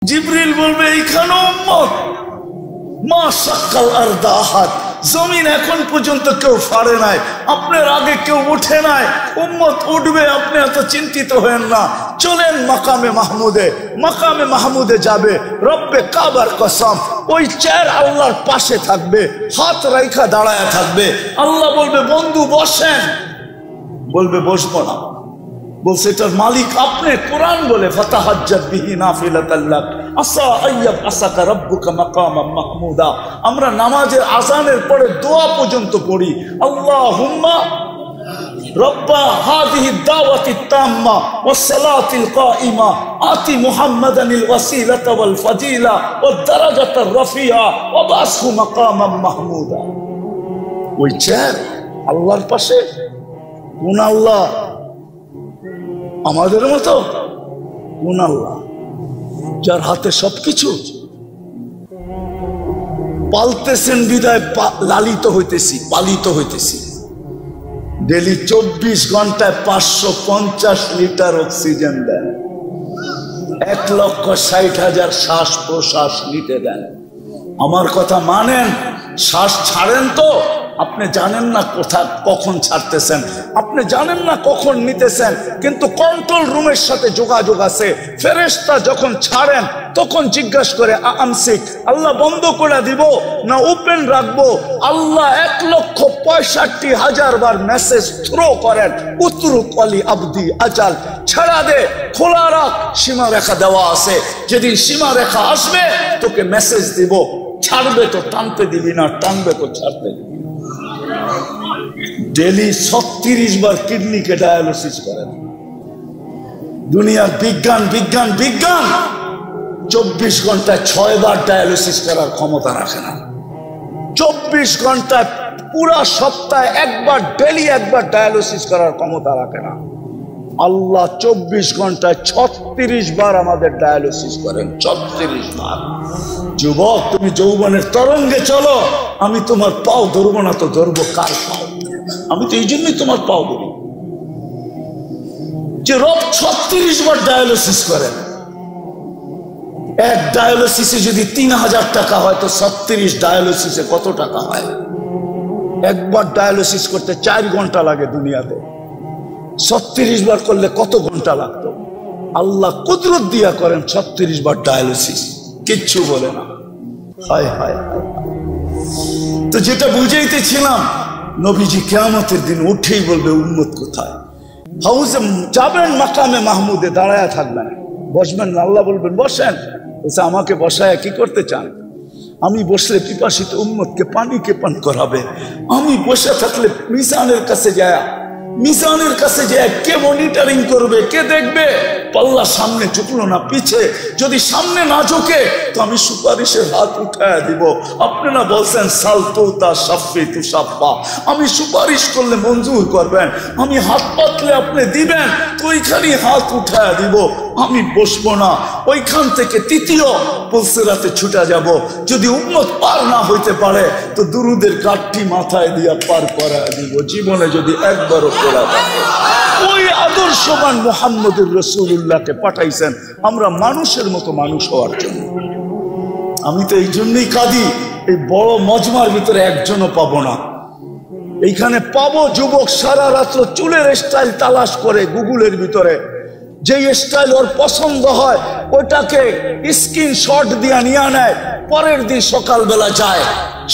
জিবরিল বলবে এইখানে উম্মত মা সাক্কাল আরদা আহাদ, জমিন এখন পর্যন্ত কেউ ফাড়ে নাই, আপনার আগে কেউ উঠে নাই, উম্মত উঠবে, আপনি এত চিন্তিত হয়েন না। চলেন মাকামে মাহমুদে, মাকামে মাহমুদে যাবে। রব্বে কাবার কসম, ওই চেয়ার আল্লাহর পাশে থাকবে, হাত রাইখা দাঁড়ায় থাকবে। আল্লাহ বলবে বন্ধু বসেন, বলবে বসবো না। বলছে এটার মালিক আপনি। কোরআন বলে ফাতাহাজ্জাত বিহি নাফিলাতাল লাক আসা আইয়াব আসাকা রাব্বুকা মাকামান মাহমুদা। আমরা নামাজের আযানের পরে দোয়া পর্যন্ত পড়ি, আল্লাহুম্মা রব্বা হাযিহিদ দাওয়াতিত তাম্মা ওয়াস সালাতিল কাইমা আতি মুহাম্মাদানিল ওয়াসিলাতা ওয়াল ফাজিলা ওয়াদ দারাজাতার রাফিয়া ওয়া বাসহু মাকামান মাহমুদা। ওই চেয়ার আল্লাহর পাশে। কোন আল্লাহ? আমাদের মতো? কোন আল্লাহ? যার হাতে সবকিছু। পালতেছেন বিদায় লালিত হইতেছি, পালিত হইতেছি। ডেলি 24 ঘন্টায় 550 লিটার অক্সিজেন দেন, 1,60,000 শ্বাস প্রশ্বাস নিতে দেন। আমার কথা মানেন, শ্বাস ছাড়েন তো আপনি জানেন না কোথায় কখন ছাড়তেছেন, আপনি জানেন না কখন নিতেছেন, কিন্তু কন্ট্রোল রুমের সাথে যোগাযোগ আছে। ফেরেশতা যখন ছাড়েন তখন জিজ্ঞাসা করে আমসিক, আল্লাহ বন্ধ করে দিব না ওপেন রাখবো? আল্লাহ 1,65,000 বার মেসেজ থ্রো করেন, উতরুক আলী আবদি আজাল, ছাড়া দে, খোলা রাখ, সীমা রেখা দেওয়া আছে। যেদিন সীমা রেখা আসবে তোকে মেসেজ দিব, ছাড়বে তো টানতে দিবি না, টানবে তো ছাড়তে দিবি। ডেলি 36 বার কিডনিকে ডায়ালিসিস করেন। দুনিয়ার বিজ্ঞান বিজ্ঞান বিজ্ঞান 24 ঘন্টায় 6 বার ডায়ালিসিস করার ক্ষমতা রাখে না। 24 ঘন্টায় পুরা সপ্তাহে একবার, ডেলি একবার ডায়ালিসিস করার ক্ষমতা রাখে না। আল্লাহ 24 ঘন্টায় 36 বার আমাদের ডায়ালিসিস করেন, 36 বার। যুবক, তুমি যৌবনের তরঙ্গে চলো, আমি তোমার পাও ধরবো না তো ধরবো কার পাও? আমি তো এই জন্যই তোমার পাও ধরি যে রব 36 বার ডায়ালিসিস করেন। এক ডায়ালিসিসে যদি 3,000 টাকা হয় তো 36 ডায়ালিসিসে কত টাকা হয়? একবার ডায়ালিসিস করতে 4 ঘন্টা লাগে দুনিয়াতে, 36 বার করলে কত ঘন্টা লাগতো? আল্লাহ কুদরত দিয়া করেন 36 বার ডায়ালিসিস, কিচ্ছু বলে না। হায় হায় হায়। তো যেটা বুঝাইতেছিলাম, নবীজি কিয়ামতের দিন উঠেই বলবে উম্মত কোথায়? হাউজে যাবেন, মাকামে মাহমুদে দাঁড়ায় থাকবেন, বসবেন না। আল্লাহ বলবেন বসেন। বলছে আমাকে বসায় কি করতে চান? আমি বসলে পিপাসিত উম্মতকে পানিকে পান করাবে। আমি বসে থাকলে মিজানের কাছে যায়, মিজানের কাছে যায় কে মনিটরিং করবে, কে দেখবে? পাল্লা সামনে ঝুঁকলো না পিছে, যদি সামনে না ঝুঁকে তো আমি সুপারিশের হাত উঠায় দিব। আপনারা বলছেন সালতুতা সাফি তু সাফা, আমি সুপারিশ করলে মঞ্জুর করবেন, আমি হাত পাতলে আপনি দিবেন, তো ওইখানে হাত উঠায় দিব। আমি বসবো না, ওইখান থেকে তৃতীয় পুলসিরাতে ছুটে যাব। যদি উম্মত পার না হইতে পারে তো দুরুদের কাঠটি মাথায় দিয়া পার করায় দিব। জীবনে যদি একবারও পড়া থাকে, ওই আদর্শবান মুহাম্মদুর রাসূলুল্লাহকে পাঠাইছেন আমরা মানুষের মতো মানুষ হওয়ার জন্য। আমি তো এই জন্যই কাঁদি, এই বড় মজমার ভিতরে একজনও পাবো না। এইখানে পাবো যুবক সারা রাত্র চুলের স্টাইল তালাশ করে গুগলের ভিতরে, যে স্টাইল ওর পছন্দ হয় ওটাকে স্ক্রিনশট দিয়ে নিয়ে নেয়, পরের দিন সকালবেলা যায়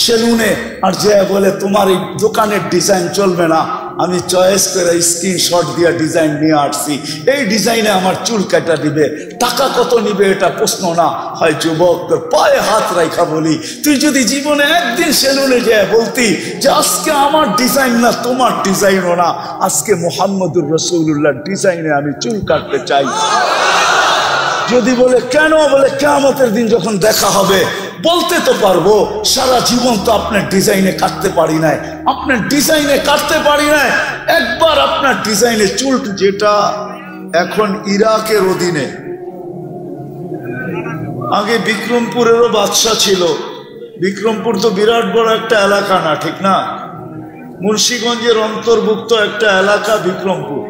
সেলুনে আর যে বলে তোমার এই দোকানের ডিজাইন চলবে না, আমি চয়েস করে স্ক্রিনশট দিয়ে ডিজাইন নিয়ে আসছি, এই ডিজাইনে আমার চুল কাটা দিবে, টাকা কত নিবে এটা প্রশ্ন না। হয় যুবক তোর পায়ে হাত রাখা বলি, তুই যদি জীবনে একদিন সেলুনে যায় বলতি যে আজকে আমার ডিজাইন না তোমার ডিজাইনও না, আজকে মুহাম্মদুর রাসূলুল্লাহর ডিজাইনে আমি চুল কাটতে চাই। যদি বলে কেন? বলে কিয়ামতের দিন যখন দেখা হবে বলতে তো পারবো সারা জীবন তো আপনার ডিজাইনে কাটতে পারি নাই, আপনার ডিজাইনে কাটতে পারি নাই। একবার আপনার ডিজাইনে চুল, যেটা এখন ইরাকের অধীনে, আগে বিক্রমপুরেরও বাদশা ছিল। বিক্রমপুর তো বিরাট বড় একটা এলাকা না, ঠিক না? মুন্সিগঞ্জের অন্তর্ভুক্ত একটা এলাকা বিক্রমপুর,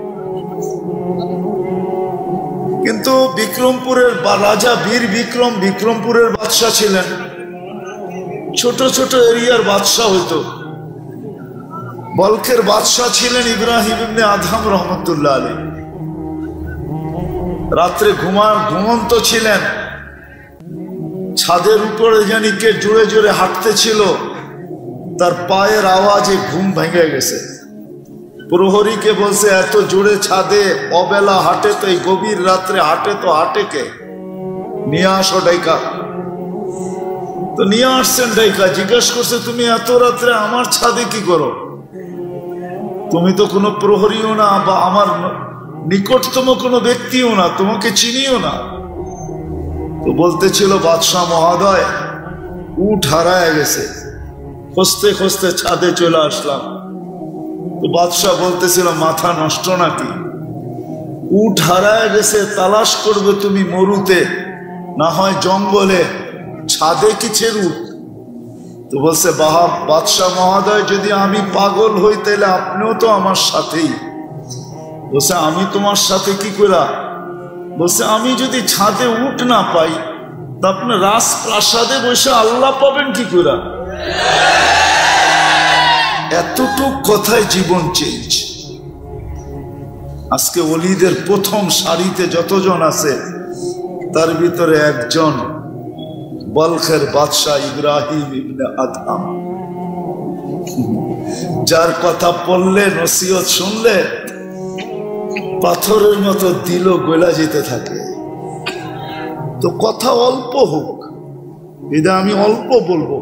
কিন্তু কিন্তু বিক্রমপুরের রাজা বীর বিক্রম বিক্রমপুরের বাদশাহ ছিলেন, ছোট ছোট এরিয়ার বাদশাহ হইতো। বলখের বাদশাহ ছিলেন ইব্রাহিম ইবনে আদহাম রহমতুল্লাহ আলাইহ। রাত্রে ঘুমন্ত ছিলেন, ছাদের উপরে জানি কে জোরে জোরে হাঁটতেছিল, তার পায়ের আওয়াজে ঘুম ভেঙে গেছে। প্রহরীকে বলছে, এত জোরে ছাদে অবেলা হাঁটে তো, এই গভীর রাত্রে হাঁটে তো হাঁটে কে, নিয়ে আসো ডাইকা। তো নিয়ে আসছেন ডাইকা, জিজ্ঞেস করছে, তুমি এত রাত্রে আমার ছাদে কি করো? তুমি তো কোনো প্রহরীও না বা আমার নিকটতম কোনো ব্যক্তিও না, তোমাকে চিনিও না। তো বলতেছিল, বাদশাহ মহোদয়, উট হারায় গেছে, খুঁজতে খুঁজতে ছাদে চলে আসলাম। তো বাদশাহ বলতেছিল, মাথা নষ্ট নাকি? উট হারায় গেছে, তালাশ করবে তুমি মরুতে, না হয় জঙ্গলে, ছাদে কিসের উট? তো বলছে, বাদশাহ মহোদয়, যদি আমি পাগল হই তাহলে আপনিও তো আমার সাথেই। বলছে, আমি তোমার সাথে কি করা? বলছে, আমি যদি ছাদে উট না পাই তা আপনি রাজপ্রাসাদে বসে আল্লাহ পাবেন কি করা? এতটুক কথায় জীবন চেঞ্জ। আজকে ওলিদের প্রথম সারিতে যতজন আছে তার ভিতরে একজন বলখের বাদশাহ ইব্রাহিম ইবনে আদহাম, যার কথা পড়লে, নসিহত শুনলে পাথরের মতো দিল গলা যেতে থাকে। তো কথা অল্প হোক, এটা আমি অল্প বলবো,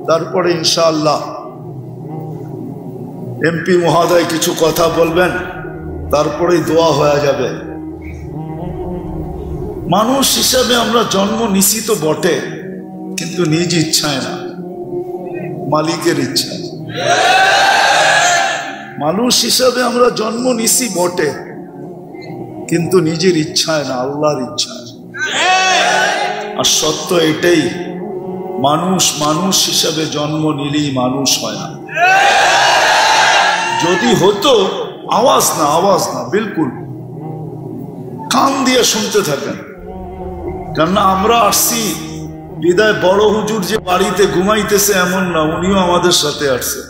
তারপরে ইনশাআল্লাহ এমপি মহোদয় কিছু কথা বলবেন, তারপরেই দোয়া হয়ে যাবে। মানুষ হিসাবে আমরা জন্ম নিছি তো বটে, কিন্তু নিজ ইচ্ছায় না, মালিকের ইচ্ছায়। মানুষ হিসাবে আমরা জন্ম নিছি বটে, কিন্তু নিজের ইচ্ছায় না, আল্লাহর ইচ্ছায়। আর সত্য এটাই, মানুষ হিসাবে জন্ম নিলেই মানুষ হয় না। যদি হতো, আওয়াজ না, বিলকুল কান দিয়ে শুনতে থাকেন। কেননা আমরা আসছি বিদায়, বড় হুজুর যে বাড়িতে ঘুমাইতেছে এমন না, উনিও আমাদের সাথে আসছে।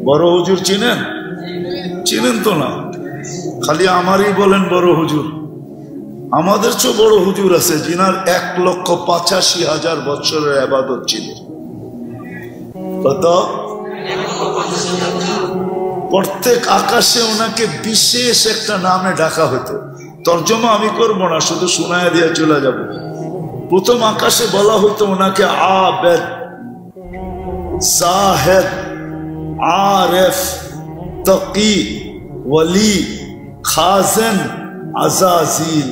বড় হুজুর চিনেন? চিনেন তো না, খালি আমারই বলেন বড় হুজুর। আমাদের চেয়ে বড় হুজুর আছে, যিনার 1,85,000 বছরের ইবাদত ছিল। কত? প্রত্যেক আকাশে ওনাকে বিশেষ একটা নামে ডাকা হতো। তর্জমা আমি করবো না, শুধু শোনায় দিয়ে চলে যাব। প্রথম আকাশে বলা হতো ওনাকে আবেদ, জাহেদ, আরেফ, তকি, ওয়ালি, খাজেন, আজাজিল।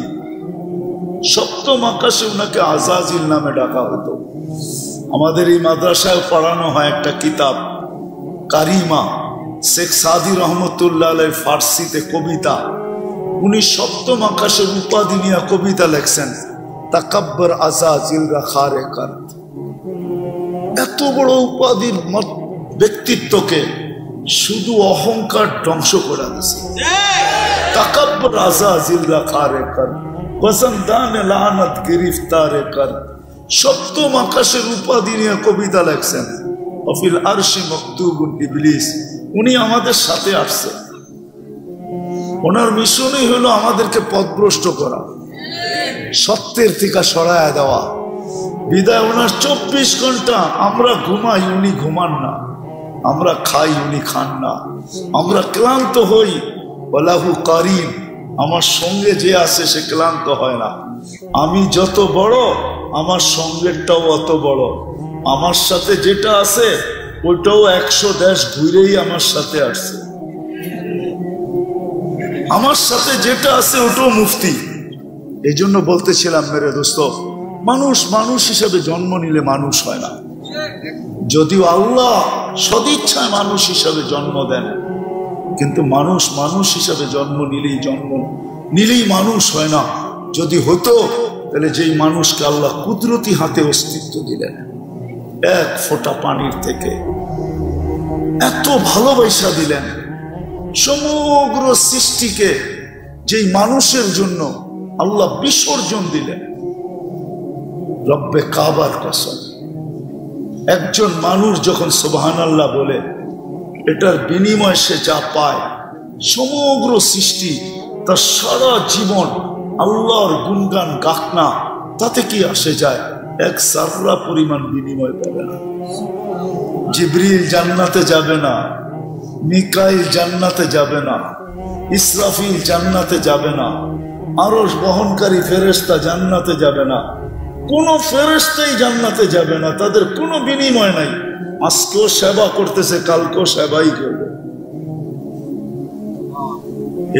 সপ্তম আকাশে ওনাকে আজাজিল নামে ডাকা হতো। আমাদের এই মাদ্রাসায় পড়ানো হয় একটা কিতাব কারিমা, শেখ সাদি রহমতুল্লাহ আলাইহ, ফার্সিতে কবিতা। উনি সপ্তম আকাশের উপাধি নিয়ে কবিতা লেখছেন, তাকাব্বর আজাজিল রাখারে কার। এত বড় উপাধির ব্যক্তিত্বকে শুধু অহংকার ধ্বংস করে দিয়েছে। তাকাব্বর আজাজিল রাখারে কার, বসন্তানে লানত গিরিফতারে কার। সপ্তম আকাশের উপাধি নিয়ে কবিতা লেখছেন। অফিল আরশি মকতুবুন ইবলিস। উনি আমাদের সাথে আসছে, ওনার মিশনই হলো আমাদেরকে পথভ্রষ্ট করা, সত্যের থেকে সরায়া দেওয়া। বিদায় ওনার 24 ঘন্টা আমরা ঘুমাই, উনি ঘুমান না, আমরা খাই, উনি খান না, আমরা ক্লান্ত হই, ওয়ালাহু কারিন, আমার সঙ্গে যে আছে সে ক্লান্ত হয় না। আমি যত বড়, আমার সঙ্গেরটাও অত বড়। আমার সাথে যেটা আছে ওইটাও 100 দেশ ঘুরেই আমার সাথে আসছে। আমার সাথে যেটা আছে ওটাও মুফতি। এই জন্য বলতেছিলাম মেরে দোস্ত, মানুষ হিসেবে জন্ম নিলে মানুষ হয় না। যদিও আল্লাহ সদিচ্ছায় মানুষ হিসাবে জন্ম দেন, কিন্তু মানুষ হিসাবে জন্ম নিলেই মানুষ হয় না। যদি হতো তাহলে যেই মানুষকে আল্লাহ কুদরতি হাতে অস্তিত্ব দিলেন, এক ফোঁটা পানির থেকে এত ভালোবাসা দিলেন, সমগ্র সৃষ্টিকে যেই মানুষের জন্য আল্লাহ বিসর্জন দিলেন। রব্বে কাবার কসম, একজন মানুষ যখন সুবহানাল্লাহ বলে, এটার বিনিময়ে সে যা পায়, সমগ্র সৃষ্টি তার সারা জীবন আল্লাহর গুণগান গাক না, তাতে কি আসে যায়? এক সাররা পরিমাণ বিনিময় পাবে না। জিবরিল জান্নাতে যাবে না, মিকাইল জান্নাতে যাবে না, ইসরাফিল জান্নাতে যাবে না, আরশ বহনকারী ফেরেশতা জান্নাতে যাবে না, কোন ফেরেশতাই জান্নাতে যাবে না। তাদের কোনো বিনিময় নাই। আজকেও সেবা করতেছে, কালকেও সেবাই করবে।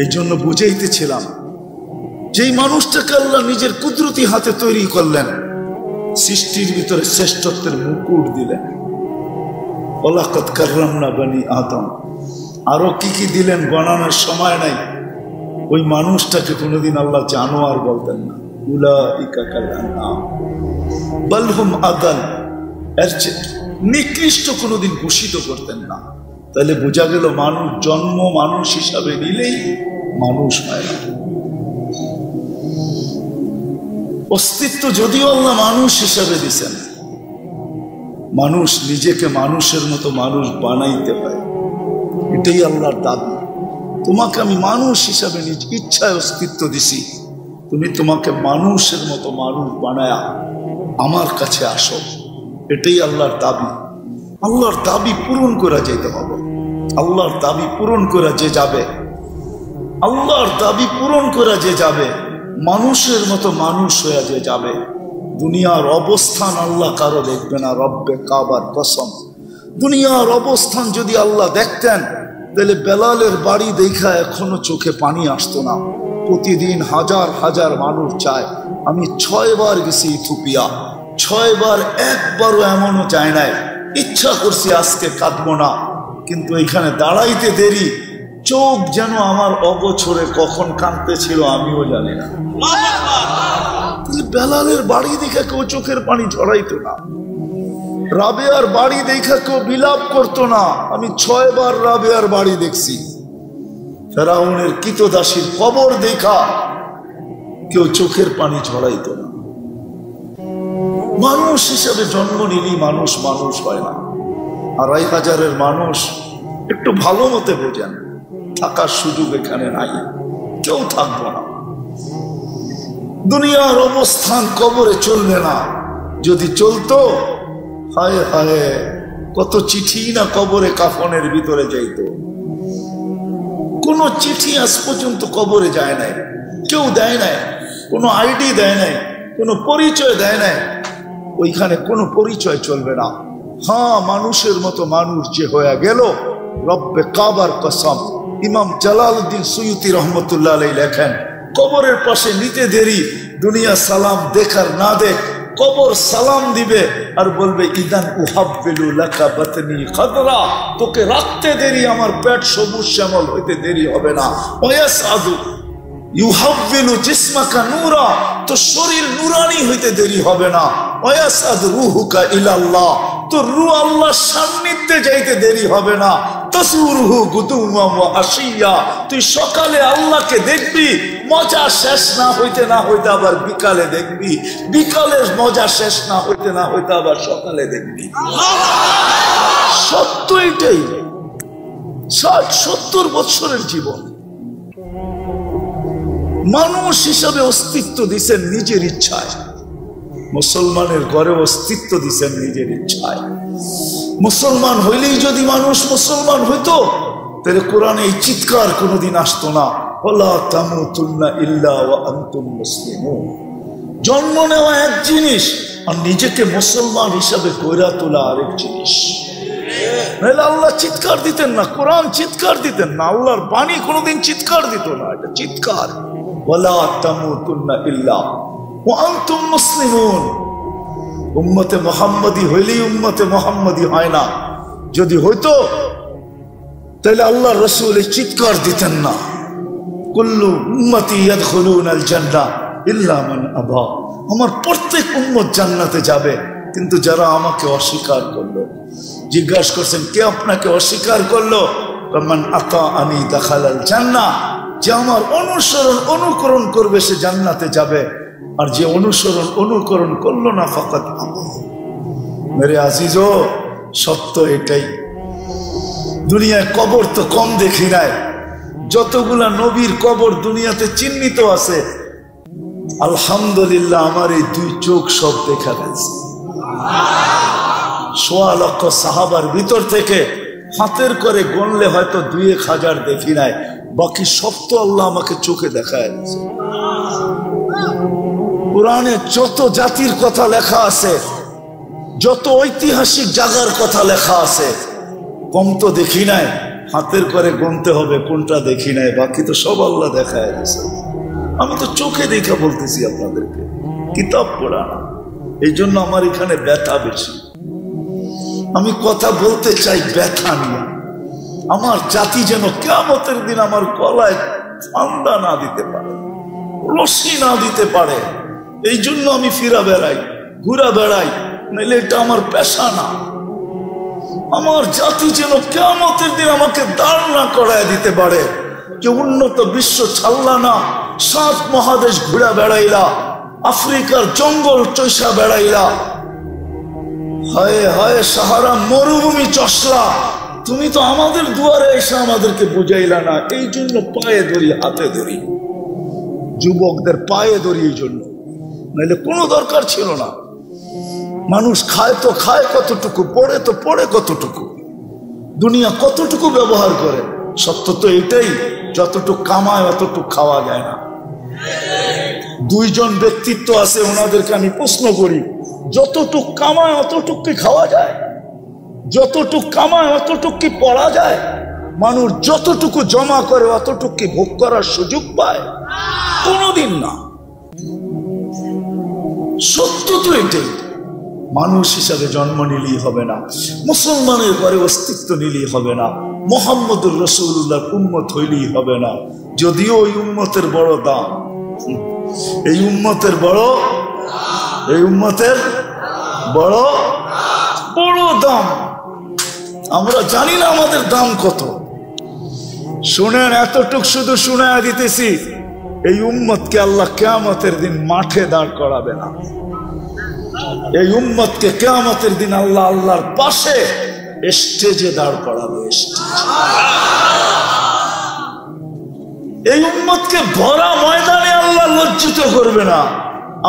এই জন্য বুঝাইতেছিলাম, যেই মানুষটাকে আল্লাহ নিজের কুদরতি হাতে তৈরি করলেন, সৃষ্টির ভিতরে শ্রেষ্ঠত্বের মুকুট দিলেন। ওয়ালাকাদ কাররামনা বনি আদম, আরো কি কি দিলেন গণানোর সময় নাই। ওই মানুষটাকে কোনোদিন আল্লাহ জানোয়ার বলতেন না। উলাইকা কাল আনআম বাল হুম আদাল, এর চেয়ে নিকৃষ্ট কোনোদিন ঘোষিত করতেন না। তাহলে বোঝা গেল মানুষ জন্ম মানুষ হিসাবে নিলেই মানুষ হয় না। অস্তিত্ব যদিও আল্লাহ মানুষ হিসাবে দিছেন, মানুষ নিজেকে মানুষের মতো মানুষ বানাইতে হয়, এটাই আল্লাহর দাবি। তোমাকে আমি মানুষ হিসাবে নিজ ইচ্ছায় অস্তিত্ব দিছি, তুমি তোমাকে মানুষের মতো মানুষ বানায়া আমার কাছে আসো, এটাই আল্লাহর দাবি। আল্লাহর দাবি পূরণ করা যেতে হবে। আল্লাহর দাবি পূরণ করা যে যাবে, আল্লাহর দাবি পূরণ করা যে যাবে, মানুষের মতো মানুষ হয়ে যে যাবে, দুনিয়ার অবস্থান আল্লাহ কারো দেখবে না। রব্বে কাবার কসম, দুনিয়ার অবস্থান যদি আল্লাহ দেখতেন, তাহলে বেলালের বাড়ি দেখা এখনো চোখে পানি আসতো না। প্রতিদিন হাজার হাজার মানুষ চায়। আমি 6 বার গেছি ইথিওপিয়া, 6 বার একবারও এমনও যায় নাই ইচ্ছা করছি আজকে কাঁদবো না, কিন্তু এখানে দাঁড়াইতে দেরি, চোখ যেন আমার অগোছরে কখন কাঁদতে ছিল আমিও জানি না। বেলালের বাড়ি দেখা কেউ চোখের পানি ঝরাইতো না, রাবেয়ার বাড়ি দেখা কেউ বিলাপ করতো না। আমি 6 বার রাবেয়ার বাড়ি দেখছি। ফেরাউনের কৃতদাসীর কবর দেখা কেউ চোখের পানি ঝরাইতো না। মানুষ হিসাবে জন্ম নিলি মানুষ মানুষ হয় না। 2500-এর মানুষ একটু ভালো মতে বোঝেন, থাকার সুযোগ এখানে নাই, কেউ থাকবো না। দুনিয়ার অবস্থান কবরে চলবে না। যদি চলতো, হায় হায় কত চিঠি না কবরে কাফনের ভিতরে যাইতো। কোন চিঠি আজ পর্যন্ত কবরে যায় নাই, কেউ দেয় নাই, কোনো আইডি দেয় নাই, কোনো পরিচয় দেয় নাই। ওইখানে কোনো পরিচয় চলবে না। হ্যাঁ, মানুষের মতো মানুষ যে হয়ে গেল, রব্বে কাবার কসম। ইমাম জালালউদ্দিন সুয়ুতি রহমতুল্লাহ আলাইহি লেখেন, কবরের পাশে নিতে দেরি, দুনিয়া সালাম দেখার না দেখ, কবর সালাম দিবে আর বলবে ইদান উহাব্বিলু লাকা বাতনি খাদরা, তোকে রাখতে দেরি, আমার পেট সবুজ শ্যামল হইতে দেরি হবে না। ওয়াসাদু ইউহাব্বিলু জিসমাকা নূরা, তো শরীর নূরানি হইতে দেরি হবে না। ওয়াসাদ রূহুকা ইলাল্লাহ, তো রূহ আল্লাহর সান্নিধ্যে যাইতে দেরি হবে না। তাসুরুহু গুদুওয়া ওয়া আশিয়া, তুই সকালে আল্লাহকে দেখবি, মজা শেষ না হইতে না হইতে আবার বিকালে দেখবি, বিকালের মজা শেষ না হইতে না হইতে আবার সকালে দেখবি। সত্য এটাই। 60-70 বছরের জীবন। মানুষ হিসাবে অস্তিত্ব দিছেন নিজের ইচ্ছায়। মুসলমানের ঘরে অস্তিত্ব দিছেন নিজের ইচ্ছায়। মুসলমান হইলেই যদি মানুষ মুসলমান হইতো, তাহলে কোরআনে এই চিৎকার কোনোদিন আসতো না, ওয়ালা তামুতুন্না ইল্লা ওয়া আনতুম মুসলিমুন। জন্ম নেওয়া এক জিনিস, আর নিজেকে মুসলমান হিসাবে কইরা তোলা আরেক জিনিস। নাহলে আল্লাহ চিৎকার দিতেন না, কোরআন চিৎকার দিতেন না, আল্লাহর বাণী কোনোদিন চিৎকার দিত না। এটা চিৎকার, ওয়ালা তামুতুন্না ইল্লা ওয়া আনতুম মুসলিমুন। উম্মতে মুহাম্মাদি হইলেই উম্মতে মুহাম্মাদি হয় না। যদি হইতো তাহলে আল্লাহর রাসূল চিৎকার দিতেন না, কুল্লু উম্মতি ইয়াদখুলুনাল জান্নাহ ইল্লা মান আবা, আমার প্রত্যেক উম্মত জান্নাতে যাবে, কিন্তু যারা আমাকে অস্বীকার করলো। জিজ্ঞাসা করছেন, কে আপনাকে অস্বীকার করলো? মান আতাআনি দাখালাল জান্নাহ, যে আমার অনুসরণ অনুকরণ করবে সে জান্নাতে যাবে, আর যে অনুসরণ অনুকরণ করলো না ফাকাত মেরে আজিজো, সত্য এটাই। দুনিয়ায় কবর তো কম দেখি নাই, যতগুলা নবীর কবর দুনিয়াতে চিহ্নিত আছে, আলহামদুলিল্লাহ আমার এই দুই চোখ সব দেখা গেছে। ১৬ লক্ষ সাহাবার ভিতর থেকে হাতের করে গণলে হয়তো ২-১ হাজার দেখি নাই, বাকি সব তো আল্লাহ আমাকে চোখে দেখায় দিয়েছে। কোরআনে যত জাতির কথা লেখা আছে, যত ঐতিহাসিক জায়গার কথা লেখা আছে, কম তো দেখি নাই, হাতের করে গুনতে হবে কোনটা দেখি নাই, বাকি তো সব আল্লাহ দেখায় দিয়েছে। আমি তো চোখে দেখা বলতেছি আপনাদেরকে, কিতাব পড়া না। এই জন্য আমার এখানে ব্যথা বেশি। আমি কথা বলতে চাই ব্যথা নিয়ে। আমার জাতি যেন কিয়ামতের দিন আমার গলায় ফান্দা না দিতে পারে, রশি না দিতে পারে। এই জন্য আমি ফিরা বেড়াই, ঘুরা বেড়াই, নাইলে এটা আমার পেশা না। আমার জাতি যেন কিয়ামতের দিন আমাকে দাঁড় না করায় দিতে পারে যে উন্নত বিশ্ব ছাড়লা না, 7 মহাদেশ ঘুরা বেড়াইলা, আফ্রিকার জঙ্গল চৈসা বেড়াইলা, হায় হায় সাহারা মরুভূমি চষলা, তুমি তো আমাদের দুয়ারে এসে আমাদেরকে বুঝাইলা না। এই জন্য পায়ে ধরি, হাতে ধরি, যুবকদের পায়ে ধরি, এই জন্য, নাইলে কোনো দরকার ছিল না। মানুষ খায় তো খায় কতটুকু, পড়ে তো পড়ে কতটুকু, দুনিয়া কতটুকু ব্যবহার করে। সত্য তো এটাই, যতটুকু কামায় অতটুকু খাওয়া যায় না। 2 জন ব্যক্তিত্ব আছে, ওনাদেরকে আমি প্রশ্ন করি, যতটুকু কামায় অতটুকু কি খাওয়া যায়? যতটুকু কামায় অতটুকু কি পড়া যায়? মানুষ যতটুকু জমা করে অতটুকু কি ভোগ করার সুযোগ পায়? কোনোদিন না। সত্য তো এটাই। মানুষ হিসাবে জন্ম নিলেই হবে না, মুসলমানের ঘরে অস্তিত্ব নিলেই হবে না, মুহাম্মদুর রাসূলুল্লাহর উম্মত হইলেই হবে না। যদিও ওই উম্মতের বড় দাম, এই উম্মতের বড় বড় দাম। আমরা জানি না আমাদের দাম কত। শুনেন, এতটুক শুধু শুনায়া দিতেছি, এই উম্মতকে আল্লাহ কিয়ামতের দিন মাঠে দাঁড় করাবে না। এই উম্মতকে কিয়ামতের দিন আল্লাহ আল্লাহর পাশে স্টেজে দাঁড় করাবে। এই উম্মতকে ভরা ময়দানে আল্লাহ লজ্জিত করবে না।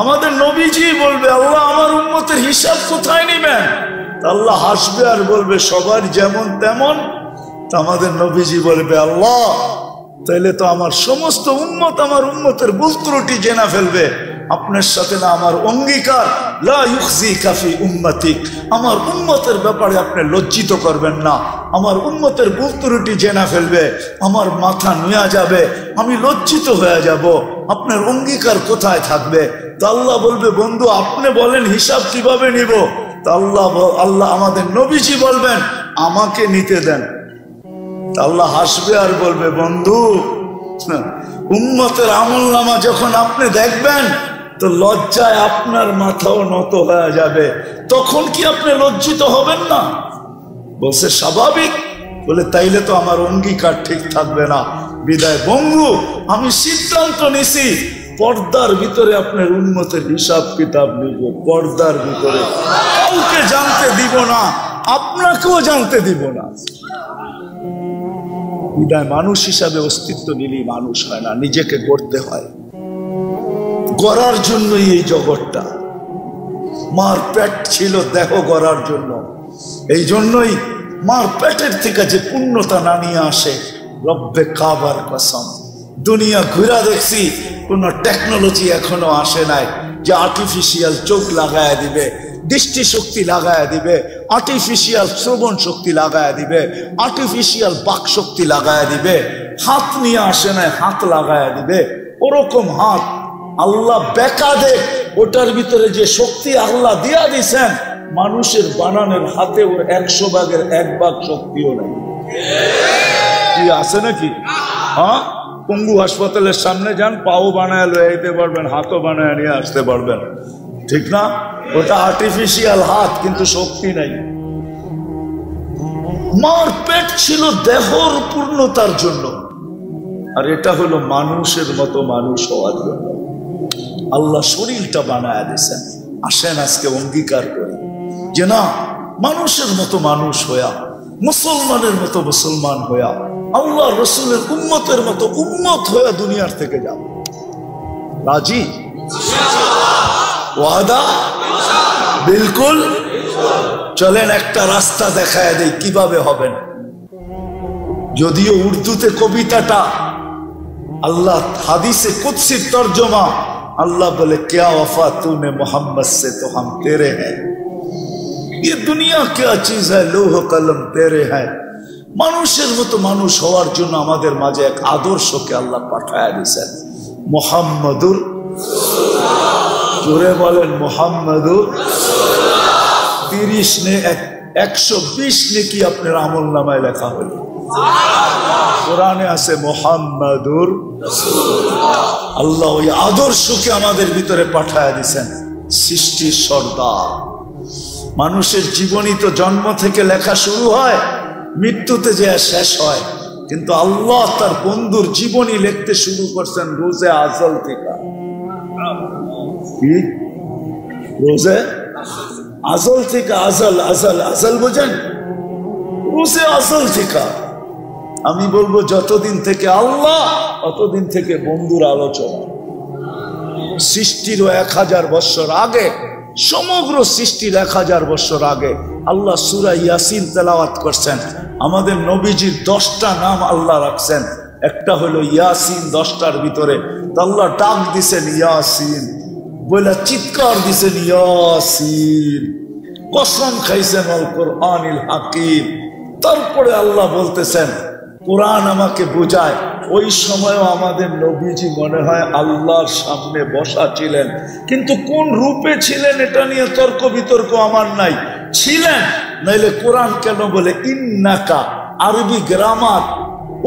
আমাদের নবীজি বলবে, আল্লাহ আমার উম্মতের হিসাব কোথায় নেবেন? আল্লাহ হাসবে আর বলবে, সবার যেমন তেমন। আমাদের নবীজি বলবে, আল্লাহ তাইলে তো আমার সমস্ত উম্মত আমার উম্মতের ভুল ত্রুটি জেনে ফেলবে। আপনার সাথে না আমার অঙ্গীকার, লা ইউখজিকা ফি উম্মতিক, আমার উম্মতের ব্যাপারে আপনি লজ্জিত করবেন না। আমার উম্মতের ভুল ত্রুটি জেনে ফেলবে, আমার মাথা নুয়া যাবে, আমি লজ্জিত হয়ে যাব। আপনার অঙ্গীকার কোথায় থাকবে? তো আল্লাহ বলবে, বন্ধু আপনি বলেন হিসাব কিভাবে নিব? তো আল্লাহ আমাদের নবীজি বলবেন, আমাকে নিতে দেন। আল্লাহ হাসবে আর বলবে, বন্ধু উম্মতের আমলনামা যখন আপনি দেখবেন তো লজ্জায় আপনার মাথাও নত হয়ে যাবে। তখন কি আপনি লজ্জিত হবেন না? বলছে স্বাভাবিক। বলে তাইলে তো আমার অঙ্গীকার ঠিক থাকবে না। বিদায় বন্ধু, আমি সিদ্ধান্ত নিছি পর্দার ভিতরে আপনার উম্মতের হিসাব কিতাব নিব। পর্দার ভিতরে কাউকে জানতে দিব না, আপনাকেও জানতে দিব না। বিদায় মানুষ হিসাবে অস্তিত্ব নিলেই মানুষ হয় না, নিজেকে গড়তে হয়। গড়ার জন্যই এই জগৎটা। মার পেট ছিল দেহ গড়ার জন্য। এই জন্যই মার পেটের থেকে যে পূর্ণতা না নিয়ে আসে, রব্বে কাবার কসম দুনিয়া ঘুরা দেখছি, কোন টেকনোলজি এখনো আসে নাই যে আর্টিফিশিয়াল চোখ লাগায় দিবে, দৃষ্টি শক্তি লাগায় দিবে, আর্টিফিশিয়াল শ্রবণ শক্তি লাগায় দিবে, আর্টিফিশিয়াল বাক শক্তি লাগায় দিবে। হাত নিয়ে আসে নাই, হাত লাগায় দিবে। ওরকম হাত আল্লাহ বেকা দে, ওটার ভিতরে যে শক্তি আল্লাহ দিয়া দিছেন, মানুষের বানানোর হাতে ওর 100 ভাগের 1 ভাগ শক্তিও নাই। কি আছে নাকি? হ্যাঁ, পঙ্গু হাসপাতালের সামনে যান, পাও বানায় লয়ে যেতে পারবেন, হাতও বানায় নিয়ে আসতে পারবেন, ঠিক না? ওটা আর্টিফিশিয়াল হাত, কিন্তু শক্তি নাই। মার পেট ছিল দেহর পূর্ণতার জন্য। আর এটা হলো মানুষের মতো মানুষ হওয়ার জন্য আল্লাহ শরীরটা বানায় দিয়েছেন। আসেন আজকে অঙ্গীকার করি যে না, মানুষের মতো মানুষ হইয়া, মুসলমানের মতো মুসলমান হইয়া, আল্লাহ রসুলের উম্মতের মতো উম্মত হইয়া দুনিয়ার থেকে যাব। রাজি? ওয়াদা? বিলকুল। চলেন একটা রাস্তা দেখায় দেই কিভাবে হবেন। যদিও উর্দুতে কবিতাটা, আল্লাহ হাদিসে কুদসির তর্জমা, अल्लाह बोले क्या वफा तूने मोहम्मद से तो हम तेरे हैं, ये दुनिया क्या चीज है, लोह कलम तेरे हैं। মানুষের মতো মানুষ হওয়ার জন্য আমাদের মাঝে এক আদর্শকে আল্লাহ পাঠায় দিয়েছেন, মুহাম্মাদুর রাসূলুল্লাহ। জোরে বলেন মুহাম্মাদুর রাসূলুল্লাহ। 30 নে 120 নেকি আপনার আমলনামায় লেখা হলো। কোরআনে আছে মুহাম্মাদুর রাসূলুল্লাহ। আল্লাহ ওই আদর্শকে আমাদের ভিতরে পাঠায় দিয়েছেন। সৃষ্টির সর্দার মানুষের জীবনী তো জন্ম থেকে লেখা শুরু হয়, মৃত্যুতে যে শেষ হয়, কিন্তু আল্লাহ তার বন্ধুর জীবনী লিখতে শুরু করছেন রোজে আজল থেকে। রোজে আজল থেকে, আজল আজল আজল বোঝেন, রোজে আজল থেকে। আমি বলবো যতদিন থেকে আল্লাহ ততদিন থেকে বন্ধুর আলোচনা। সৃষ্টির 1000 বছর আগে, সমগ্র সৃষ্টির 1000 বছর আগে আল্লাহ সূরা ইয়াসিন তেলাওয়াত করছেন। আমাদের নবীজির 10টা নাম আল্লাহ রাখছেন, একটা হলো ইয়াসিন। 10টার ভিতরে আল্লাহ ডাক দিছেন ইয়াসিন বলে, চিৎকার দিছেন ইয়াসিন, কসম খাইছেন আল কোরআনিল হাকিম। তারপরে আল্লাহ বলতেছেন কোরআন আমাকে বোঝায়। ওই সময়ও আমাদের নবীজি মনে হয় আল্লাহর সামনে বসা ছিলেন, কিন্তু কোন রূপে ছিলেন এটা নিয়ে তর্ক বিতর্ক আমার নাই। ছিলেন, নাইলে কোরআন কেন বলে ইন্নাকা? আরবি গ্রামার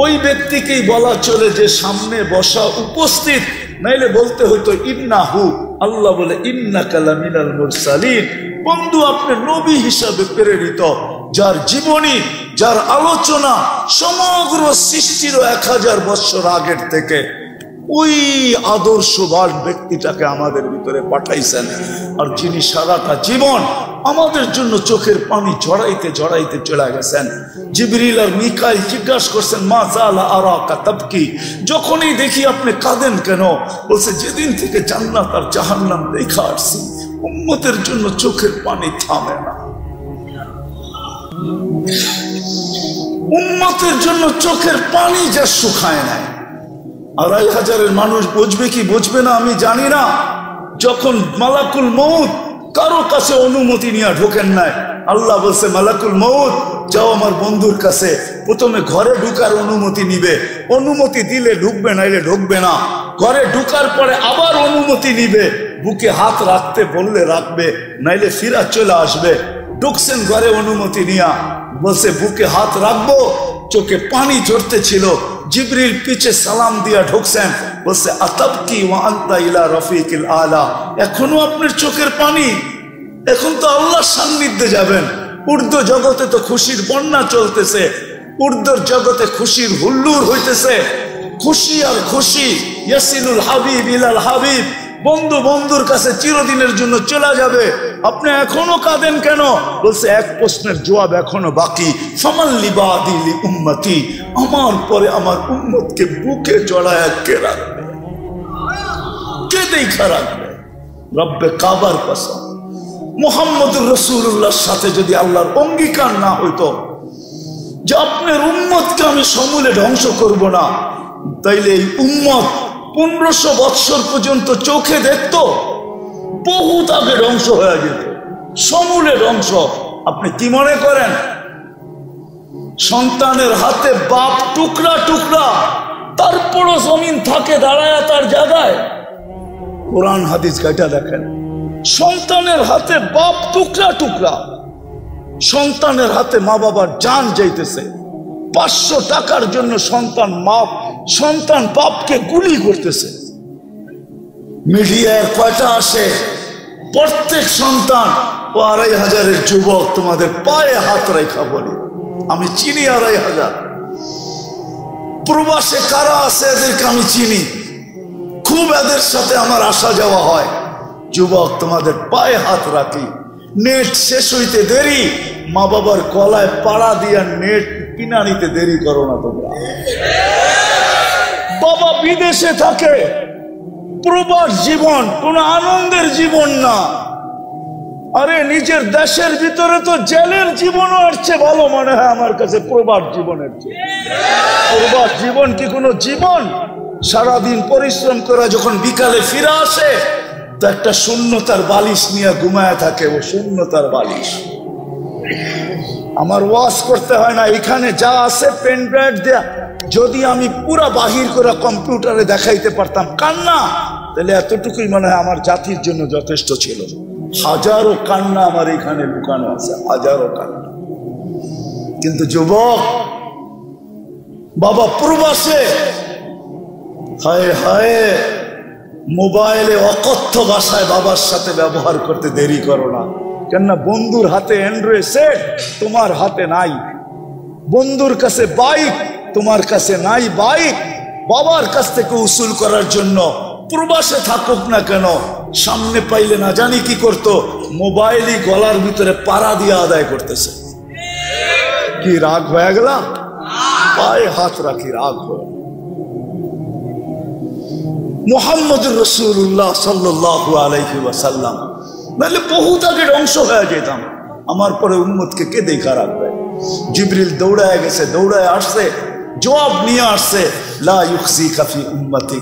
ওই ব্যক্তিকেই বলা চলে যে সামনে বসা উপস্থিত, নাইলে বলতে হইতো ইন্নাহু। আল্লাহ বলে ইন্নাকা লামিনাল মুরসালিন, বন্ধু আপনি নবী হিসাবে প্রেরিত, যার জীবনী, যার আলোচনা সমগ্র সৃষ্টির 1000 বছর আগের থেকে ওই আদর্শবান ব্যক্তিটাকে আমাদের ভিতরে পাঠাইছেন। আর যিনি সারাটা জীবন আমাদের জন্য চোখের পানি ঝরাইতে ঝরাইতে চলে গেছেন। জিবরিল আর মিকাইল জিজ্ঞাসা করছেন মা জালা আরাকা তাবকি, যখনই দেখি আপনি কাঁদেন কেন? বলছে যেদিন থেকে জান্নাত আর জাহান্নাম দেখা আসছি, উম্মতের জন্য চোখের পানি থামে না। উম্মতের জন্য চোখের পানি যা শুকায় নাই। 2500 মানুষ বুঝবে কি বুঝবে না আমি জানি না। যখন মালাকুল মউত কারো কাছে অনুমতি নিয়ে ঢোকেন নাই, আল্লাহ বলছে মালাকুল মউত যাও আমার বন্ধুর কাছে, প্রথমে ঘরে ঢুকার অনুমতি নিবে, অনুমতি দিলে ঢুকবে, নাইলে ঢুকবে না। ঘরে ঢুকার পরে আবার অনুমতি নিবে, বুকে হাত রাখতে বললে রাখবে, নাইলে ফিরা চলে আসবে। ঢুকছেন ঘরে অনুমতি নিয়া, বলছে বুকে হাত রাখবো, চোখে পানি ঝরতে ছিল। জিবরিল পিছে সালাম দিয়া ঢুকছেন, বলছে আতাবকি ওয়া আনতা ইলা রফিকিল আলা, এখনো আপনার চোখের পানি? এখন তো আল্লাহর সান্নিধ্যে যাবেন। উর্দু জগতে তো খুশির বন্যা চলতেছে, উর্দুর জগতে খুশির হুল্লুর হইতেছে, খুশি আর খুশি। ইয়াসিলুল হাবিব ইলাল হাবিব, বন্ধু বন্ধুর কাছে চিরদিনের জন্য চলে যাবে। আপনি এখনো কাঁদেন কেন? বলছে এক প্রশ্নের জবাব এখনো বাকি। ফামাল্লি বাদি লি উম্মতি, আমার পরে আমার উম্মতকে বুকে জড়ায় কে রাখবে, কে দেখা রাখবে? রব্বে কাবার কসম, মুহাম্মদুর রাসূলুল্লাহর সাথে যদি আল্লাহর অঙ্গীকার না হইতো যে আপনার উম্মতকে আমি সমূলে ধ্বংস করব না, তাইলে এই উম্মত 1500 বৎসর পর্যন্ত চোখে দেখত, বহুত আগে ধ্বংস হয়ে যেত, সমূলে ধ্বংস। আপনি কি মনে করেন সন্তানের হাতে বাপ টুকরা টুকরা, তারপরও জমিন থাকে দাঁড়ায় তার জায়গায়? কোরআন হাদিস কাটা দেখেন, সন্তানের হাতে বাপ টুকরা টুকরা, সন্তানের হাতে মা বাবার জান যাইতেছে। 500 টাকার জন্য সন্তান বাপকে গুলি করতেছে। মিডিয়ায় কয়টা আসে? প্রত্যেক সন্তান ও 2500-এর যুবক তোমাদের পায়ে হাত রেখা বলি, আমি চিনি 2500। প্রবাসে কারা আছে এদেরকে আমি চিনি, খুব এদের সাথে আমার আসা যাওয়া হয়। যুবক, তোমাদের পায়ে হাত রাখি, নেট শেষ হইতে দেরি, মা বাবার গলায় পাড়া দিয়া নেট কিনা নিতে দেরি করো না তোমরা। বাবা বিদেশে থাকে, প্রবাস জীবন কোন আনন্দের জীবন না। আরে নিজের দেশের ভিতরে তো জেলের জীবনও আসছে ভালো মনে হয় আমার কাছে প্রবাস জীবনের চেয়ে। প্রবাস জীবন কি কোনো জীবন? সারাদিন পরিশ্রম করে যখন বিকালে ফিরে আসে তো একটা শূন্যতার বালিশ নিয়ে ঘুমায় থাকে, ও শূন্যতার বালিশ। আমার ওয়াজ করতে হয় না, এখানে যা আছে পেন ড্রাইভ দেয়া, যদি আমি পুরা বাহির করে কম্পিউটারে দেখাইতে পারতাম কান্না, তাহলে এতটুকুই মনে হয় আমার জাতির জন্য যথেষ্ট ছিল। হাজারো কান্না আমার এখানে লুকানো আছে, হাজারো কান্না। কিন্তু যুবক, বাবা প্রবাসে, হায় হায়, মোবাইলে অকথ্য ভাষায় বাবার সাথে ব্যবহার করতে দেরি করো না। কেননা বন্ধুর হাতে অ্যান্ড্রয়েড সেট, তোমার হাতে নাই। বন্ধুর কাছে বাইক, তোমার কাছে নাই বাইক। বাবার কাছ থেকে উসুল করার জন্য প্রবাসে থাকুক না কেন, সামনে পাইলে না জানি কি করতো, মোবাইলই গলার ভিতরে পাড়া দিয়ে আদায় করতেছে। কি রাগ হয়ে গেলাম? পায়ে হাত রাখি, রাগ হয়ে। মুহাম্মদুর রাসূলুল্লাহ সাল্লাল্লাহু আলাইহি ওয়াসাল্লাম, নাহলে বহুত আগে ধ্বংস হয়ে যেতাম। আমার পরে উম্মতকে কে দেখা রাখবে? জিবরিল দৌড়ায় গেছে, দৌড়ায় আসছে, জবাব নিয়ে আসছে, লা ইউখজিকা ফি উম্মতি,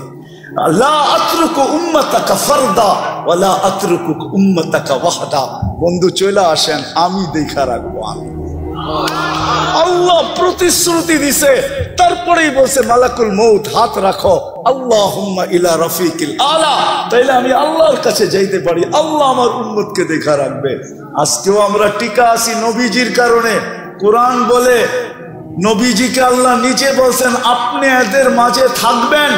লা আতরুকু উম্মাতাকা ফারদা ওয়া লা আতরুকু উম্মাতাকা ওয়াহদা। বন্ধু চলে আসেন, আমি দেখা রাখবো। আমি আল্লাহ প্রতিশ্রুতি দিছে, তারপরেই বলছে মালাকুল মউত হাত রাখো, আল্লাহুম্মা ইলা রাফিকিল আলা, তাইলে আমি আল্লাহর কাছে যাইতে পারি, আল্লাহ আমার উম্মতকে দেখা রাখবে। আজকেও আমরা টিকা আছি নবীজির কারণে। কোরআন বলে নবীজিকে আল্লাহ নিজে বলছেন, আপনি এদের মাঝে থাকবেন,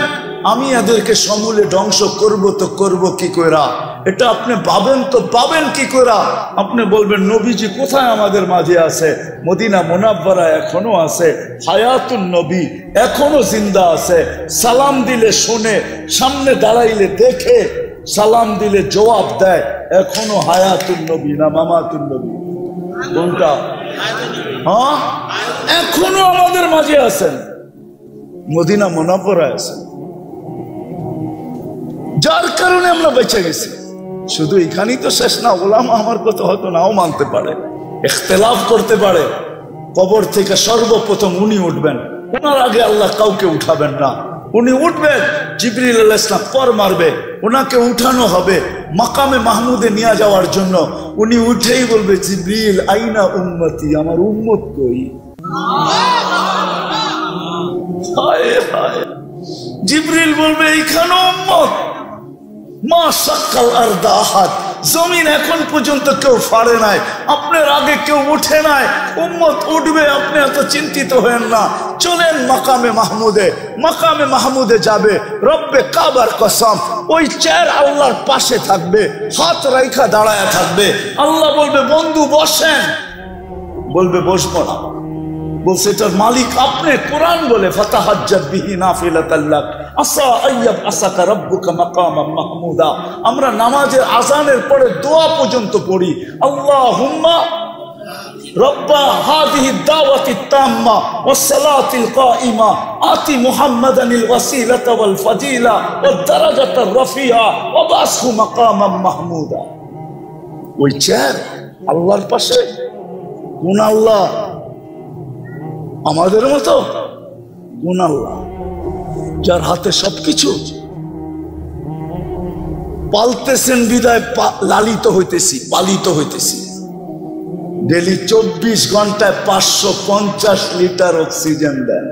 আমি এদেরকে সমূলে ধ্বংস করব, তো করব কি কইরা? এটা আপনি পাবেন তো পাবেন কি কইরা? আপনি বলবেন নবীজি কোথায় আমাদের মাঝে আছে? মদিনা মুনাব্বারা এখনো আছে, হায়াতুন নবী এখনো জিন্দা আছে। সালাম দিলে শোনে, সামনে দাঁড়াইলে দেখে, সালাম দিলে জবাব দেয়। এখনো হায়াতুন নবী না মামাতুন নবী? কোনটা? হ্যাঁ, এখনো আমাদের মাঝে আছেন, মদিনা মুনাব্বারায় আছেন, যার কারণে আমরা বেঁচে গেছি। শুধু এখানেই তো শেষ না, ওলামা আমার কথা হয়তো নাও মানতে পারে, ইখতিলাফ করতে পারে। কবর থেকে সর্বপ্রথম উনি উঠবেন, ওনার আগে আল্লাহ কাউকে উঠাবেন না। উনি উঠবেন, জিবরিল আলাইহিস সালাম পর মারবে, ওনাকে উঠানো হবে মাকামে মাহমুদে নিয়ে যাওয়ার জন্য। উনি উঠেই বলবে, জিবরিল আইনা উম্মতি, আমার উম্মত কই? হায় হায়, জিবরিল বলবে এইখানে উম্মত। মা সাক্কাল আরদা আহাদ, জমিন এখন পর্যন্ত কেউ ফাড়ে নাই, আপনার আগে কেউ উঠে নাই, উম্মত উঠবে, আপনি এত চিন্তিত হবেন না। চলেন মাকামে মাহমুদে, মাকামে মাহমুদে যাবে, রব্বে কাবার কসম, ওই চেয়ার আল্লাহর পাশে থাকবে, হাত রাইখা দাঁড়ায় থাকবে। আল্লাহ বলবে, বন্ধু বসেন, বলবে বসবো না। বলছে এটার মালিক আপনি। কোরআন বলে, ফাতাহাজ্জাত বিহি নাফিলাতাল লাক আসা আইয়াব আসাকা রাব্বুকা মাকামাম মাহমুদা। আমরা নামাজের আযানের পরে দোয়া পর্যন্ত পড়ি, আল্লাহুম্মা রব্বা হাযিহি দাওয়াতি তাম্মা ওয়াস সালাতিল কাইমা আতি মুহাম্মাদানিল ওয়াসিলাতা ওয়াল ফাজিলা ওয়াদ দারাজাতার রাফিআ ওয়া বাসহু মাকামাম মাহমুদা। ওই চেয়ার আল্লাহর পাশে। কোন আল্লাহ? আমাদের মতো? কোন আল্লাহ যার হাতে সবকিছু? পালতেছেন বিদায় লালিত হইতেছি, পালিত হইতেছি। ডেলি 24 ঘন্টায় 550 লিটার অক্সিজেন দেন,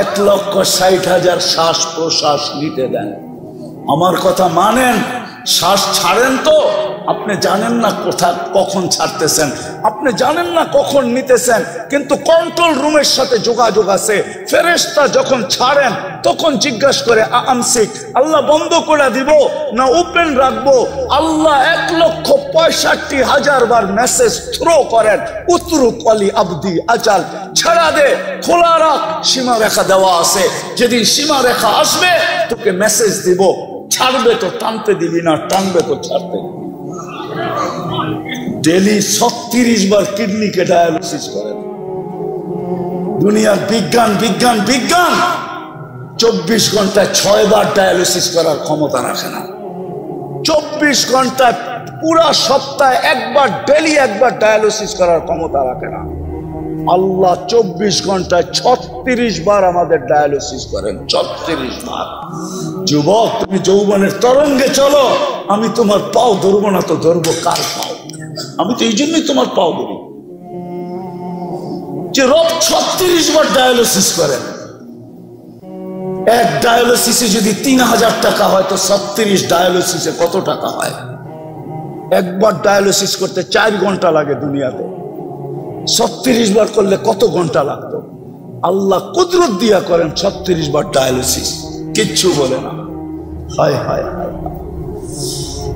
1,60,000 শ্বাস প্রশ্বাস নিতে দেন। আমার কথা মানেন, শ্বাস ছাড়েন তো আপনি জানেন না কখন ছাড়তেছেন, আপনি জানেন না কখন নিতেছেন, কিন্তু কন্ট্রোল রুমের সাথে যোগাযোগ আছে। ফেরেশতা যখন ছাড়েন তখন জিজ্ঞাসা করে আমসিক, আল্লাহ বন্ধ করে দিব না ওপেন রাখবো? আল্লাহ 1,65,000 বার মেসেজ থ্রো করেন, উতরুক আলী আবদি আজাল, ছাড়া দে, খোলা রাখ, সীমা রেখা দেওয়া আছে, যেদিন সীমা রেখা আসবে তোকে মেসেজ দিব, ছাড়বে তো টানতে দিবি না, টানবে তো ছাড়তে দিবি। ডেলি 36 বার কিডনিকে ডায়ালিসিস করেন। দুনিয়ার বিজ্ঞান বিজ্ঞান বিজ্ঞান 24 ঘন্টায় 6 বার ডায়ালিসিস করার ক্ষমতা রাখে না। 24 ঘন্টায় পুরা সপ্তাহে একবার, ডেলি একবার ডায়ালিসিস করার ক্ষমতা রাখে না। আল্লাহ 24 ঘন্টায় 36 বার আমাদের ডায়ালিসিস করেন, 36 বার। যুবক, তুমি যৌবনের তরঙ্গে চলো, আমি তোমার পাও ধরবো না তো ধরবো কার পাও? আমি তো এই জন্যই তোমার পাও ধরি যে রব 36 বার ডায়ালিসিস করেন। এক ডায়ালিসিসে যদি 3000 টাকা হয় তো 36 ডায়ালিসিসে কত টাকা হয়? একবার ডায়ালিসিস করতে 4 ঘন্টা লাগে দুনিয়াতে, 36 বার করলে কত ঘন্টা লাগতো? আল্লাহ কুদরত দিয়া করেন 36 বার ডায়ালিসিস, কিচ্ছু বলে না। হায় হায় হায়।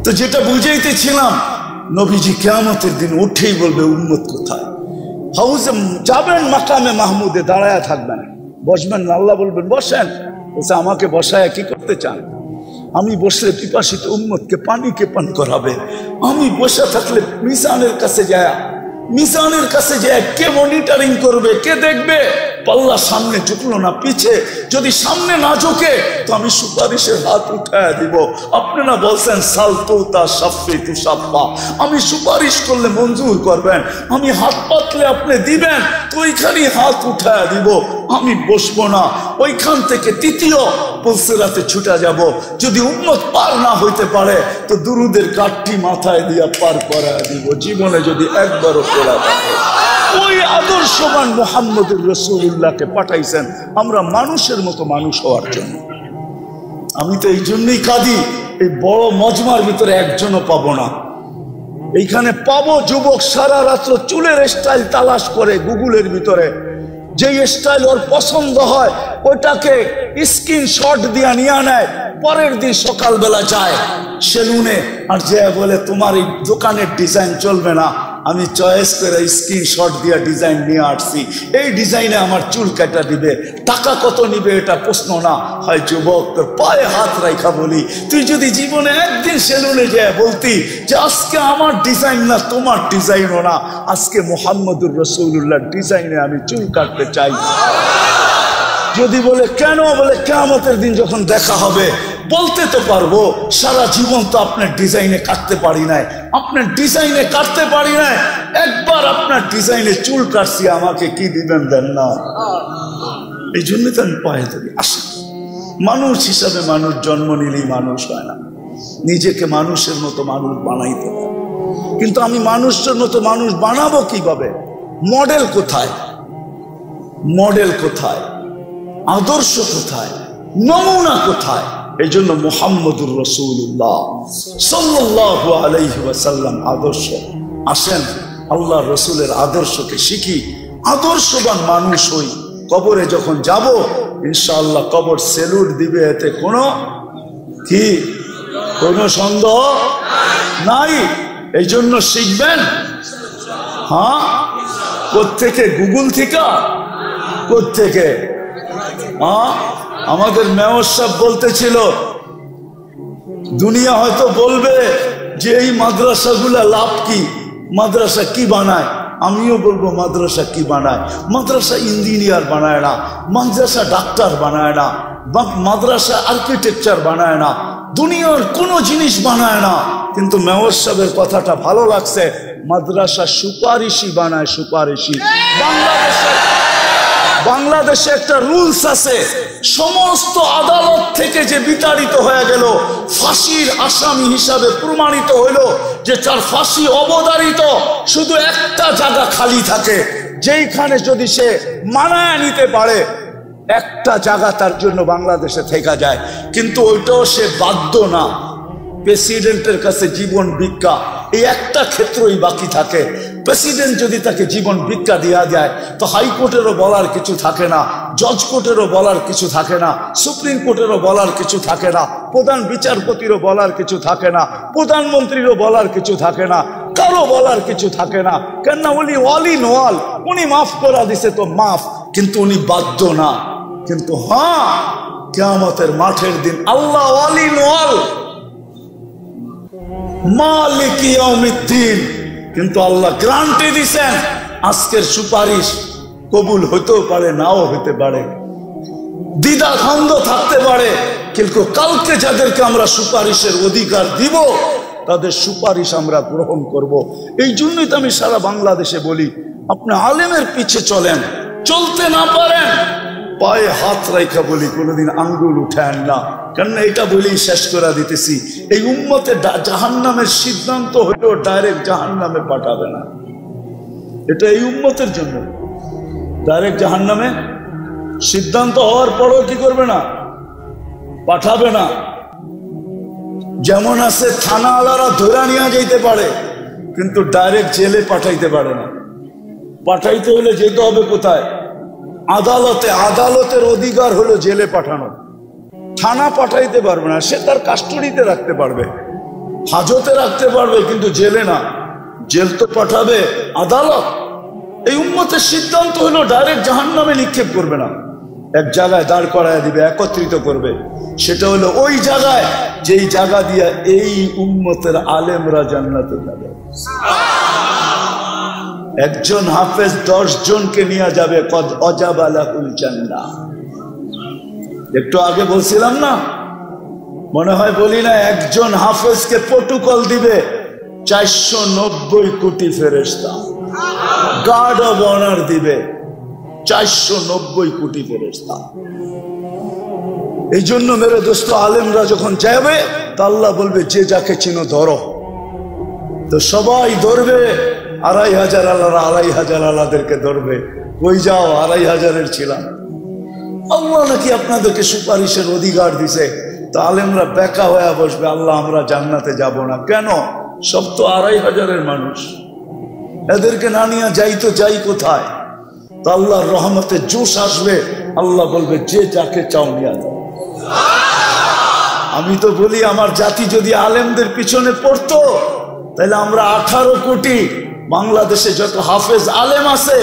তো যেটা বুঝাইতেছিলাম, নবীজি কিয়ামতের দিন উঠেই বলবে উম্মত কোথায়? হাউজে যাবেন, মাকামে মাহমুদে দাঁড়ায় থাকবেন, বসবেন না। আল্লাহ বলবেন বসেন। বলছে আমাকে বসায় কি করতে চান? আমি বসলে পিপাসিত উম্মতকে পানিকে পান করাবে। আমি বসে থাকলে মিজানের কাছে যায় কে মনিটরিং করবে, কে দেখবে? পাল্লা সামনে ঝুঁকলো না পিছে, যদি সামনে না ঝুঁকে তো আমি সুপারিশের হাত উঠায় দিব। আপনারা বলছেন সালতুতা সাফি তু সাফা, আমি সুপারিশ করলে মঞ্জুর করবেন, আমি হাত পাতলে আপনি দিবেন, তো ওইখানে হাত উঠায় দিব। আমি বসবো না, ওইখান থেকে তৃতীয় পুলসিরাতে ছুটা যাব। যদি উম্মত পার না হইতে পারে তো দুরুদের কাঠটি মাথায় দিয়া পার করায় দিব, জীবনে যদি একবারও পড়া থাকে। ওই আদর্শবান মুহাম্মদুর রাসূলুল্লাহকে পাঠাইছেন আমরা মানুষের মতো মানুষ হওয়ার জন্য। আমি তো এই জন্যই কাঁদি, এই বড় মজমার ভিতরে একজনও পাবো না। এইখানে পাবো যুবক সারা রাত্র চুলের স্টাইল তালাশ করে গুগলের ভিতরে, যে স্টাইল ওর পছন্দ হয় ওটাকে স্ক্রিনশট দিয়া নিয়ে নেয়, পরের দিন সকালবেলা যায় সেলুনে আর যে বলে তোমার এই দোকানের ডিজাইন চলবে না, আমি চয়েস করে স্ক্রিনশট দিয়া ডিজাইন নিয়ে আসছি, এই ডিজাইনে আমার চুল কাটা দিবে, টাকা কত নিবে এটা প্রশ্ন না। হয় যুবক, তোর পায়ে হাত রাখা বলি, তুই যদি জীবনে একদিন সেলুনে যায় বলতি যে আজকে আমার ডিজাইন না তোমার ডিজাইনও না, আজকে মুহাম্মদুর রাসূলুল্লাহর ডিজাইনে আমি চুল কাটতে চাই, যদি বলে কেন? বলে কিয়ামতের দিন যখন দেখা হবে বলতে তো পারবো সারা জীবন তো আপনার ডিজাইনে কাটতে পারি নাই, আপনার ডিজাইনে কাটতে পারি নাই, একবার আপনার ডিজাইনে চুল কাটছি, আমাকে কি দিবেন? দেন না। এই জন্য তো আমি পায়ে ধরি। আসে মানুষ হিসাবে মানুষ জন্ম নিলেই মানুষ হয় না, নিজেকে মানুষের মতো মানুষ বানাইতে হয়। কিন্তু আমি মানুষের মতো মানুষ বানাবো কিভাবে? মডেল কোথায়? মডেল কোথায়? আদর্শ কোথায়? নমুনা কোথায়? এই জন্য মুহাম্মদুর রাসূলুল্লাহ সাল্লাল্লাহু আলাইহি ওয়াসাল্লাম আদর্শ। আসেন আল্লাহ রসুলের আদর্শকে শিখি, আদর্শবান মানুষ হই। কবরে যখন যাব ইনশাআল্লাহ কবর সেলুট দিবে, এতে কোনো সন্দেহ নাই। এই জন্য শিখবেন। হ্যাঁ, কোত্থেকে? গুগল থেকে? কোত্থেকে? আমাদের মেয়র সাহেব বলতেছিল দুনিয়া হয়তো বলবে যে এই মাদ্রাসাগুলা লাভ কি, মাদ্রাসা কি বানায়? আমিও বলবো মাদ্রাসা কি বানায়? মাদ্রাসা ইঞ্জিনিয়ার বানায় না, মাদ্রাসা ডাক্তার বানায় না, মাদ্রাসা আর্কিটেকচার বানায় না, দুনিয়ার কোনো জিনিস বানায় না। কিন্তু মেয়র সাহেবের কথাটা ভালো লাগছে, মাদ্রাসা সুপারিশি বানায়, সুপারিশি। বাংলাদেশে একটা রুলস আছে, সমস্ত আদালত থেকে যে বিতাড়িত হয়ে গেল, ফাঁসির আসামি হিসাবে প্রমাণিত হইল যে তার ফাঁসি অবধারিত, শুধু একটা জায়গা খালি থাকে, যেইখানে যদি সে মানায় নিতে পারে একটা জায়গা তার জন্য বাংলাদেশে থেকে যায়, কিন্তু ওইটাও সে বাধ্য না। প্রেসিডেন্টের কাছে জীবন ভিক্ষা, এই একটা ক্ষেত্রই বাকি থাকে। প্রেসিডেন্ট যদি তাকে জীবন ভিক্ষা দেওয়া যায় তো হাইকোর্টেরও বলার কিছু থাকে না, জজ কোর্টেরও বলার কিছু থাকে না, সুপ্রিম কোর্টেরও বলার কিছু থাকে না, প্রধান বিচারপতিরও বলার কিছু থাকে না, প্রধানমন্ত্রীরও বলার কিছু থাকে না, কারো বলার কিছু থাকে না। কেননা উনি অল ইন অল, উনি মাফ করা দিছে তো মাফ, কিন্তু উনি বাধ্য না। কিন্তু হ্যাঁ, কিয়ামতের মাঠের দিন আল্লাহ অল ইন অল, মালিক ইয়াউমিদ্দিন, কিন্তু আল্লাহ গ্যারান্টি দিছেন আজকের সুপারিশ কবুল হতেও পারে, নাও হতে পারে, দ্বিধা দ্বন্দ্ব থাকতে পারে, কিন্তু কালকে যাদেরকে আমরা সুপারিশের অধিকার দিব তাদের সুপারিশ আমরা গ্রহণ করব। এই জন্যই তো আমি সারা বাংলাদেশে বলি, আপনি আলেমের পিছে চলেন, চলতে না পারেন পায়ে হাত রাইখা বলি কোনোদিন আঙ্গুল উঠায়েন না। কেননা এটা বলেই শেষ করে দিতেছি, এই উম্মতে জাহান্নামের সিদ্ধান্ত হলেও ডাইরেক্ট জাহান্নামে পাঠাবে না। এটা এই উম্মতের জন্য ডাইরেক্ট জাহান্নামে সিদ্ধান্ত হওয়ার পরও কি করবে না, পাঠাবে না। যেমন আছে থানাওয়ালারা ধরে নিয়ে যাইতে পারে, কিন্তু ডাইরেক্ট জেলে পাঠাইতে পারে না। পাঠাইতে হলে যেতে হবে কোথায়? আদালতে। আদালতের অধিকার হলো জেলে পাঠানো, থানা পাঠাইতে পারবে না। সে তার কাস্টডিতে রাখতে পারবে, হাজতে রাখতে পারবে, কিন্তু জেলে না। জেল তো পাঠাবে আদালত। এই উম্মতের সিদ্ধান্ত হলো ডাইরেক্ট জাহান্নামে নিক্ষেপ করবে না, এক জায়গায় দাঁড় করায় দিবে, একত্রিত করবে। সেটা হলো ওই জায়গায় যেই জায়গা দিয়ে এই উম্মতের আলেমরা জান্নাতে যাবে। একজন হাফেজ 10 জনকে নিয়ে যাবে, কদ অজাবা লাহুল জান্নাহ। একটু আগে বলছিলাম না, মনে হয় বলি না, একজন হাফেজকে প্রটোকল দিবে 490 কোটি ফেরেশতা, গার্ড অব অনার দিবে 490 কোটি ফেরেশতা। এই জন্য মেরে দোস্ত, আলেমরা যখন যাবে তা আল্লাহ বলবে যে যাকে চিনো ধরো। তো সবাই ধরবে, 2500 আল্লাহরা 2500 আল্লাহদেরকে ধরবে। কই যাও? 2500-এর ছিলাম। আল্লাহ নাকি আপনাদেরকে সুপারিশের অধিকার দিছে। তো আলেমরা বেকা হয়ে বসবে, আল্লাহ আমরা জান্নাতে যাব না। কেন? সব তো 2500-এর মানুষ, এদেরকে না নিয়ে যাই তো যাই কোথায়? তো আল্লাহর রহমতে জোশ আসবে, আল্লাহ বলবে যে যাকে চাও নিয়ে যাও। আমি তো বলি, আমার জাতি যদি আলেমদের পিছনে পড়তো তাহলে আমরা 18 কোটি, বাংলাদেশে যত হাফেজ আলেম আছে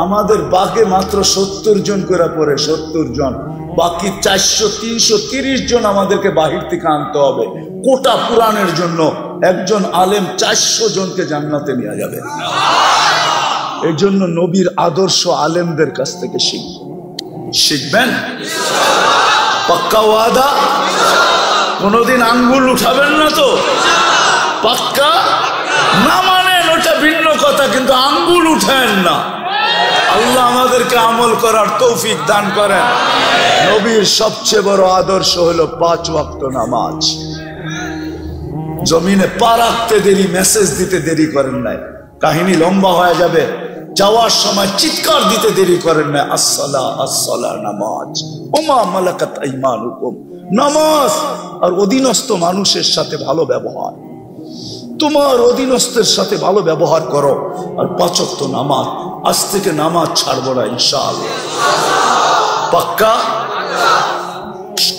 আমাদের বাগে মাত্র 70 জন করে পড়ে, 70 জন। বাকি 400-330 জন আমাদেরকে বাহির থেকে আনতে হবে কোটা পুরাণের জন্য। একজন আলেম 400 জনকে জান্নাতে নিয়ে যাবে। এই জন্য নবীর আদর্শ আলেমদের কাছ থেকে শিখবেন। পাক্কা ওয়াদা? কোনদিন আঙ্গুল উঠাবেন না তো? পাক্কা? না মানেন ওটা ভিন্ন কথা, কিন্তু আঙ্গুল উঠায়েন না। আল্লাহ আমাদেরকে আমল করার তৌফিক দান করেন। নবীর সবচেয়ে বড় আদর্শ হলো 5 ওয়াক্ত নামাজ। জমিনে পা রাখতে দেরি, মেসেজ দিতে দেরি করেন নাই। কাহিনী লম্বা হয়ে যাবে। যাওয়ার সময় চিৎকার দিতে দেরি করেন না, আসসালা আসসালা, নামাজ। ওমা মালাকাত আইমানুকুম, নামাজ। আর অধীনস্থ মানুষের সাথে ভালো ব্যবহার, তোমার অধীনস্থের সাথে ভালো ব্যবহার করো। আর 5 ওয়াক্ত নামাজ। আজ থেকে নামাজ ছাড়বো না ইনশাআল্লাহ। পাক্কা?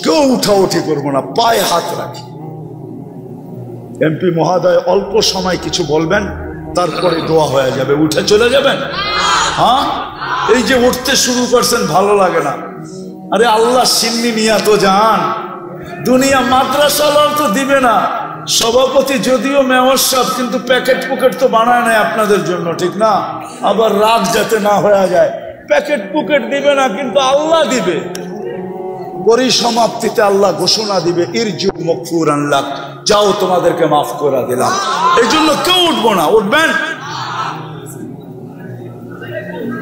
কেউ উঠাউঠি করবো না, পায়ে হাত রাখি। এমপি মহোদয় অল্প সময় কিছু বলবেন, তারপরে দোয়া হয়ে যাবে, উঠে চলে যাবেন। হ্যাঁ, এই যে উঠতে শুরু করছেন ভালো লাগে না। আরে আল্লাহ সিন্নি নিয়া তো যান, দুনিয়া মাদ্রাসালার তো দিবে না। সভাপতি যদিও মেয়র সাহেব, কিন্তু প্যাকেট পুকেট তো বানায় নাই আপনাদের জন্য, ঠিক না? আবার রাগ যাতে না হয়ে যায়, প্যাকেট পুকেট দিবে না, কিন্তু আল্লাহ দিবে। পরিসমাপ্তিতে আল্লাহ ঘোষণা দিবে, ইরজু মাগফুরান লাক, যাও তোমাদেরকে মাফ করে দিলাম। এই জন্য কেউ উঠবো না। উঠবেন?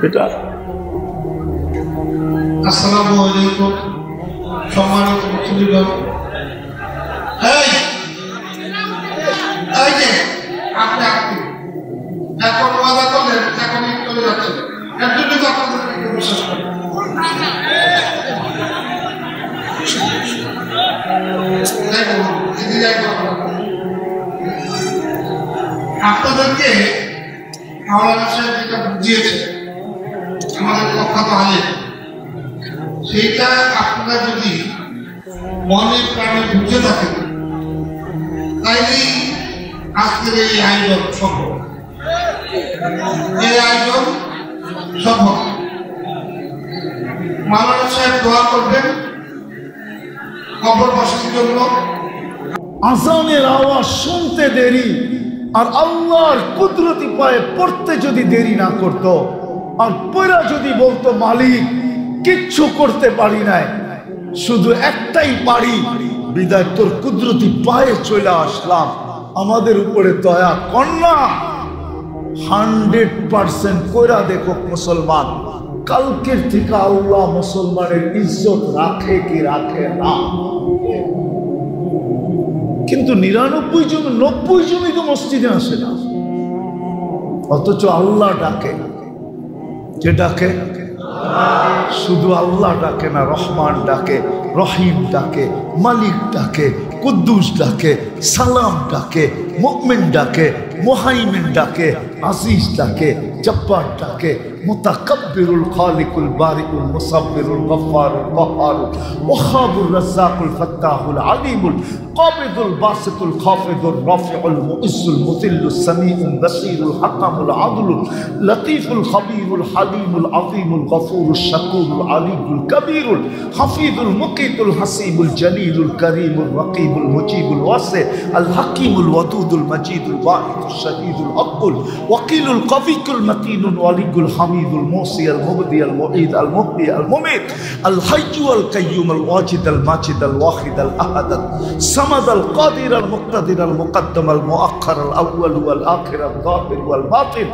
এটা আসসালামু আলাইকুম সম্মানিত মুসলিম। এই যে আপনি এখন ওয়াদা করলেন, এখন চলে যাচ্ছেন, এর জন্য তো আপনাদেরকে বিশ্বাস করি। যাই বলুন, আপনাদেরকে মাওলানা সাহেব যেটা বুঝিয়েছে আমাদের প্রখ্যাত আলেম, সেইটা আপনারা যদি মনে প্রাণে বুঝে থাকেন তাইলেই আজকের এই আয়োজন সম্ভব। এই আয়োজন সম্ভব। মাওলানা সাহেব দোয়া করবেন কবরবাসীর জন্য। আজানের আওয়াজ শুনতে দেরি আর আল্লাহর কুদরতি পায়ে পড়তে যদি দেরি না করত, আর পড়া যদি বলতো মালিক কিচ্ছু করতে পারি নাই, শুধু একটাই পারি, বিদায় তোর কুদরতি পায়ে চলে আসলাম, আমাদের উপরে দয়া কর না। 100% কইরা দেখো মুসলমান, কালকের থেকে আল্লাহ মুসলমানের ইজ্জত রাখে কি রাখে না। কিন্তু 99 জন 90 জনই তো মসজিদে আসে না, অথচ আল্লাহ ডাকে। যে ডাকে শুধু আল্লাহ ডাকে না, রহমান ডাকে, রহিম ডাকে, মালিক ডাকে, কুদ্দুস ডাকে, সালাম ডাকে, মুমিন ডাকে, মুহাইমিন ডাকে, আজিজ ডাকে, জব্বার ডাকে, মুতাকাব্বিরুল খালিকুল বারিকুল মুসাব্বিরুল গফফারুল কহ্হারুল ওয়াহাবুর রাজ্জাকুল ফাত্তাহুল আলিমুল কাবিদুল বাসিতুল খাফিদুর রাফিউল মুইজ্জুল মুযিল্লুস সামিউল বাসীরুল হাকামুল আদলুল লতীফুল খবীরুল হালিমুল আযীমুল গফুরুশ শাকুরুল আলিয়ুল কবীরুল হাফিজুল মুকিতুল হাসিবুল জলিলুল করিমুল রকিবুল মুজিবুল ওয়াসি আল হাকিমুল ওয়াদুদুল মজিদুল ওয়াহিদুশ শাহীদুল আকুল ওয়াকিলুল কবিকুল মতিনুল ওয়ালিকুল হামিদুল মুসি আল মুবদি আল মুঈদ আল মুহয়ি আল মুমীত আল হাইয়্যু আল কাইয়্যুম আল ওয়াজিদ আল মাজিদ আল ওয়াহিদ আল আহাদ الصمد القادر المقتدر المقدم المؤخر الأول والآخر الظاهر والباطن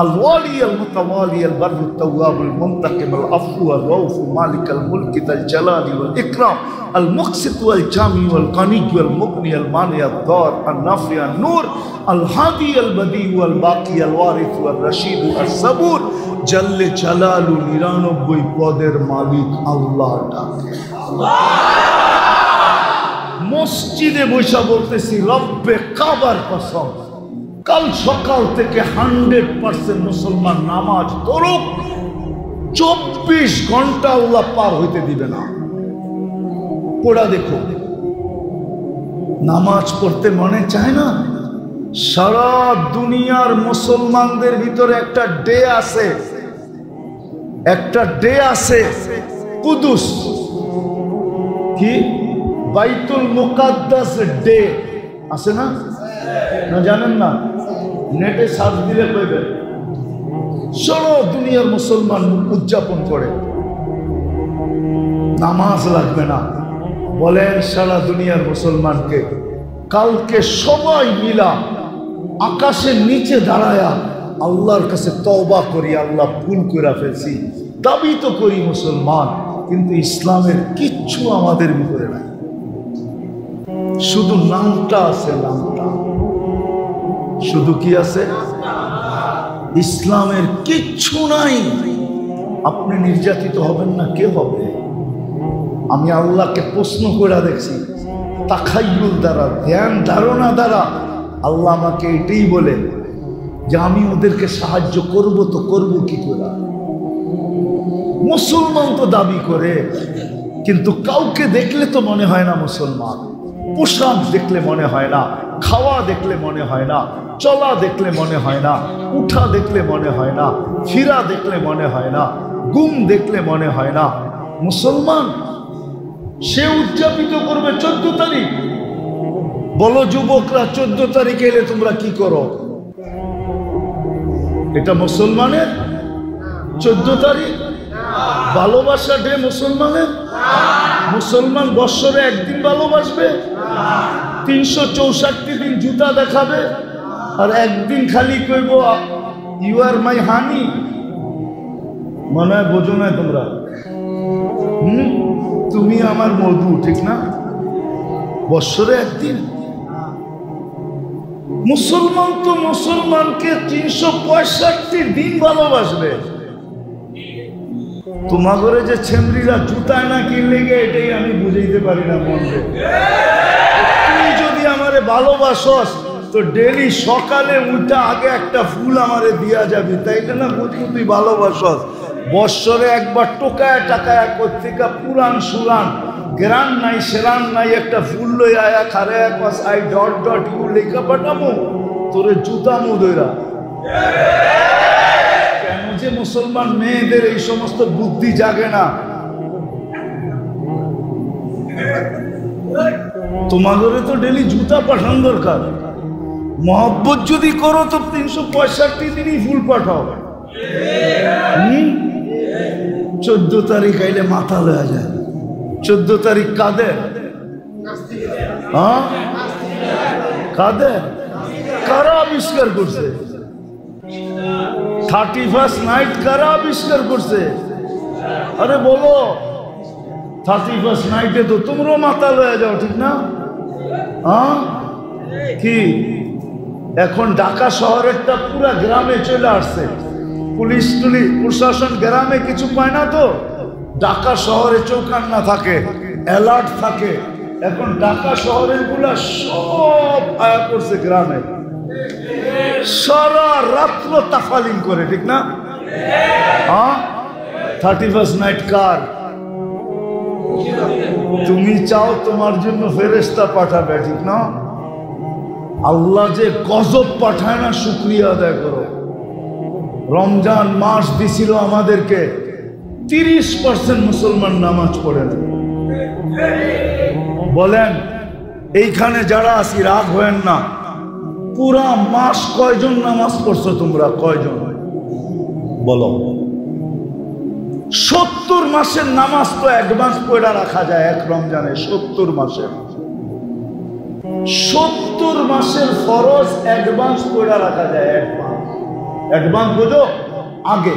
الوالي المتوالي البر التواب المنتقم العفو الرؤوف مالك الملك ذا الجلال والإكرام المقسط والجامع والغني والمغني المانع الضار النافع النور الهادي البديع والباقي الوارث والرشيد الصبور جل جلاله 99 পদের মালিক আল্লাহ ডাকে। মসজিদে বসে বলতেছি রব্বে কাবার কসম, কাল সকাল থেকে 100% মুসলমান নামাজ পড়ুক, 24 ঘন্টা আল্লাহ পার হইতে দিবে না। পড়া দেখো, নামাজ পড়তে মনে চায় না? সারা দুনিয়ার মুসলমানদের ভিতরে একটা ডে আছে, একটা ডে আছে কুদুস, কি বাইতুল মুকাদ্দাস ডে আছে না? না জানেন না? নেটে সার্চ দিলে পাইবেন। সারা দুনিয়ার মুসলমান উদযাপন করে, নামাজ লাগবে না। বলেন সারা দুনিয়ার মুসলমানকে কালকে সবাই মিলা আকাশের নিচে দাঁড়ায়া আল্লাহর কাছে তওবা করি, আল্লাহ ভুল করে ফেলছি, দাবি তো করি মুসলমান, কিন্তু ইসলামের কিচ্ছু আমাদের ভিতরে নাই, শুধু নামটা আছে, নামটা শুধু কি আছে, ইসলামের কিচ্ছু নাই। আপনি নির্যাতিত হবেন না, কে হবে? আমি আল্লাহকে প্রশ্ন করে দেখছি, তাখাইয়ুল দ্বারা, ধ্যান ধারণা দ্বারা আল্লাহ আমাকে এটাই বলে যে আমি ওদেরকে সাহায্য করব, তো করব কি করে? মুসলমান তো দাবি করে, কিন্তু কাউকে দেখলে তো মনে হয় না মুসলমান। পোশাক দেখলে মনে হয় না, খাওয়া দেখলে মনে হয় না, চলা দেখলে মনে হয় না, উঠা দেখলে মনে হয় না, ফিরা দেখলে মনে হয় না, গুম দেখলে মনে হয় না। মুসলমান সে উদযাপিত করবে 14 তারিখ। বলো যুবকরা, 14 তারিখ এলে তোমরা কি করো? এটা মুসলমানের 14 তারিখ ভালোবাসা ডে মুসলমানের? মুসলমান বৎসরে একদিন ভালোবাসবে, 364 দিন জুতা দেখাবে, আর একদিন খালি কইব ইউ আর মাই হানি। মনে হয় বোঝো না তোমরা? তুমি আমার মধু, ঠিক না? বৎসরে একদিন। মুসলমান তো মুসলমানকে 365 দিন ভালোবাসবে। তোমার ঘরে যে ছেমরিরা জুতায় না কিনলে গে, এটাই আমি বুঝাইতে পারি না মনকে। তুই যদি আমারে ভালোবাসস তো ডেলি সকালে উঠা আগে একটা ফুল আমারে দিয়া যাবি, তাই না? বুঝবো তুই ভালোবাসস। বৎসরে একবার টোকায় টাকায় কোথেকে পুরান সুরান গ্রান নাই সেরান নাই একটা ফুল লই আয়া খারে কস আই ডট ডট ইউ লেখা পাঠামো তোরে জুতামো দইরা। কেন যে মুসলমান মেয়েদের এই সমস্ত বুদ্ধি জাগে না? তোমাদের তো ডেলি জুতা পাঠান দরকার। মহব্বত যদি করো তো 365 দিনই ফুল পাঠাও। 14 তারিখ আইলে মাথা লয়া যায়। 14 তারিখ কাদের? হ্যাঁ, কাদের? কারা আবিষ্কার করছে? 31st নাইট কারা আবিষ্কার করছে? আরে বলো, 31st নাইটে তো তোমরাও মাথা লয়ে যাও, ঠিক না? হ্যাঁ, কি এখন ঢাকা শহরেরটা পুরা গ্রামে চলে আসছে। পুলিশ প্রশাসন গ্রামে কিছু পায় না, তো ঢাকা শহরে চৌকান্না থাকে, অ্যালার্ট থাকে। এখন ঢাকা শহরের গুলা সব আয়া করছে গ্রামে, সারা রাত্র তাফালিং করে, ঠিক না? হ্যাঁ, 31st নাইট কার? তুমি চাও তোমার জন্য ফেরেশতা পাঠাবে, ঠিক না? আল্লাহ যে গজব পাঠায় না, শুকরিয়া আদায় করো। রমজান মাস দিছিল আমাদেরকে, 30% মুসলমান নামাজ পড়ে না। বলেন এইখানে যারা আছি রাগ হয়েন না, পুরা মাস কয়জন নামাজ পড়ছো তোমরা? কয়জন বলো? 70 মাসের নামাজ তো অ্যাডভান্স পড়া রাখা যায় এক রমজানে। 70 মাসের 70 মাসের ফরজ অ্যাডভান্স পড়া রাখা যায়। অ্যাডভান্স বুঝো? আগে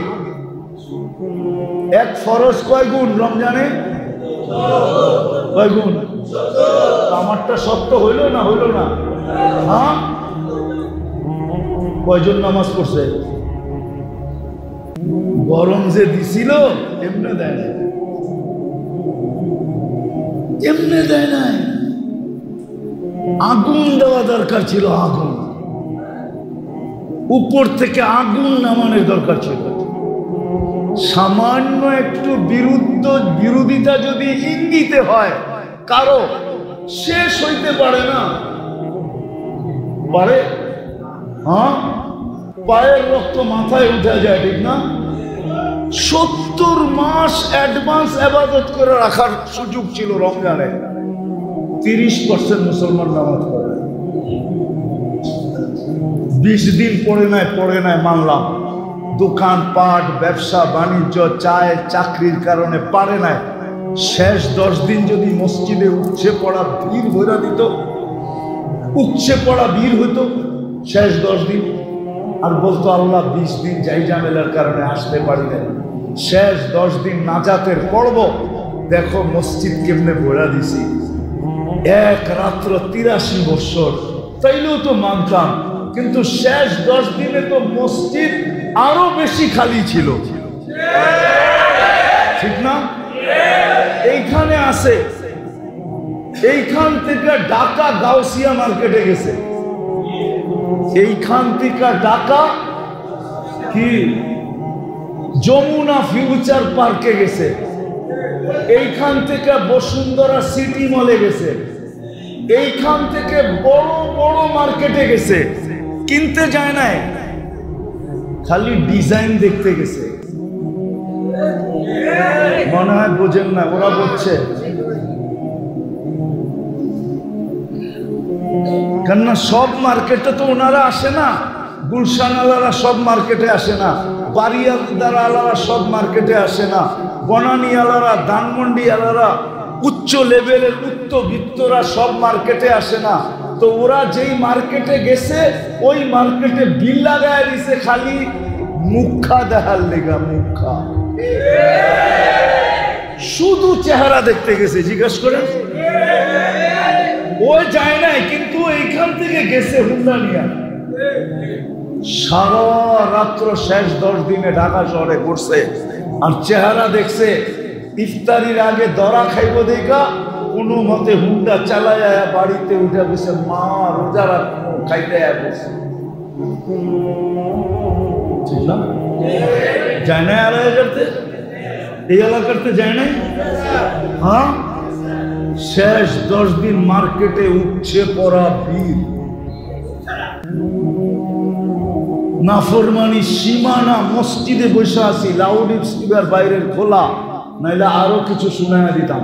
এক ফরজ কয় গুণ রমজানে? কয় গুণ? আমারটা সত্য হইল না? হইল না? হ্যাঁ, কয়জন নামাজ পড়ছে? গরম যে দিছিল এমনি দেয় না, এমনি দেয় নাই। আগুন দেওয়া দরকার ছিল, আগুন উপর থেকে আগুন নামানোর দরকার ছিল। সামান্য একটু বিরোধিতা যদি ইঙ্গিতে হয় কারো, শেষ হইতে পারে না। পারে? হ্যাঁ, পায়ের রক্ত মাথায় উঠে যায়, ঠিক না? 70 মাস অ্যাডভান্স ইবাদত করে রাখার সুযোগ ছিল রমজানে। 30% মুসলমান নামাজ পড়ে, 20 দিন পড়ে নাই মানলাম। দোকান পাট, ব্যবসা বাণিজ্য, চায় চাকরির কারণে পারে নাই। শেষ 10 দিন যদি মসজিদে উপচে পড়া ভিড় ভরা দিত, উপচে পড়া ভিড় হইতো শেষ 10 দিন, আর বলতো আল্লাহ 20 দিন যাই ঝামেলার কারণে আসতে পারি না, শেষ 10 দিন নাজাতের পড়ব, দেখো মসজিদ কেমনে ভরা দিছি। এক রাত্র 83 বছর, তাইলেও তো মানতাম, কিন্তু শেষ 10 দিনে তো মসজিদ আরো বেশি খালি ছিল, ঠিক না? এইখানে আছে, এইখান থেকে ঢাকা গাউসিয়া মার্কেটে গেছে, এইখান থেকে ঢাকা কি যমুনা ফিউচার পার্কে গেছে, এইখান থেকে বসুন্ধরা সিটি মলে গেছে, এইখান থেকে বড় বড় মার্কেটে গেছে, কিনতে যায় নাই, খালি ডিজাইন দেখতে গেছে। মনে হয় বোঝেন না, ওরা বলছে কেননা সব মার্কেটে তো ওনারা আসে না, গুলশান আলারা সব মার্কেটে আসে না, বাড়িয়ালদার আলারা সব মার্কেটে আসে না, বনানী আলারা, ধানমন্ডি আলারা, উচ্চ লেভেলের উচ্চবিত্তরা সব মার্কেটে আসে না। তো ওরা যেই মার্কেটে গেছে ওই মার্কেটে বিল লাগায় দিছে খালি মুখা দেখার লেগা, মুখা, শুধু চেহারা দেখতে গেছে। জিজ্ঞেস করেন, ও যায় নাই, কিন্তু এইখান থেকে গেছে হুন্ডা নিয়া। সারা রাত্র শেষ 10 দিনে ঢাকা শহরে ঘুরছে, আর চেহারা দেখছে। ইফতারির আগে দরা খাইব দেখা কোনো মতে হুন্ডা চালায় বাড়িতে উঠে গেছে, মা রোজা রাখবো, খাইতে বসে, ঠিক না? যায় না আলাদা করতে, এই আলাদা করতে যায় নাই। হ্যাঁ, শেষ 10 দিন মার্কেটে উপচে পড়া ভিড়, নাফরমানি সীমানা। মসজিদে বসে আছি, লাউড স্পিকার বাইরের খোলা, নাইলে আরো কিছু শুনাইয়া দিতাম।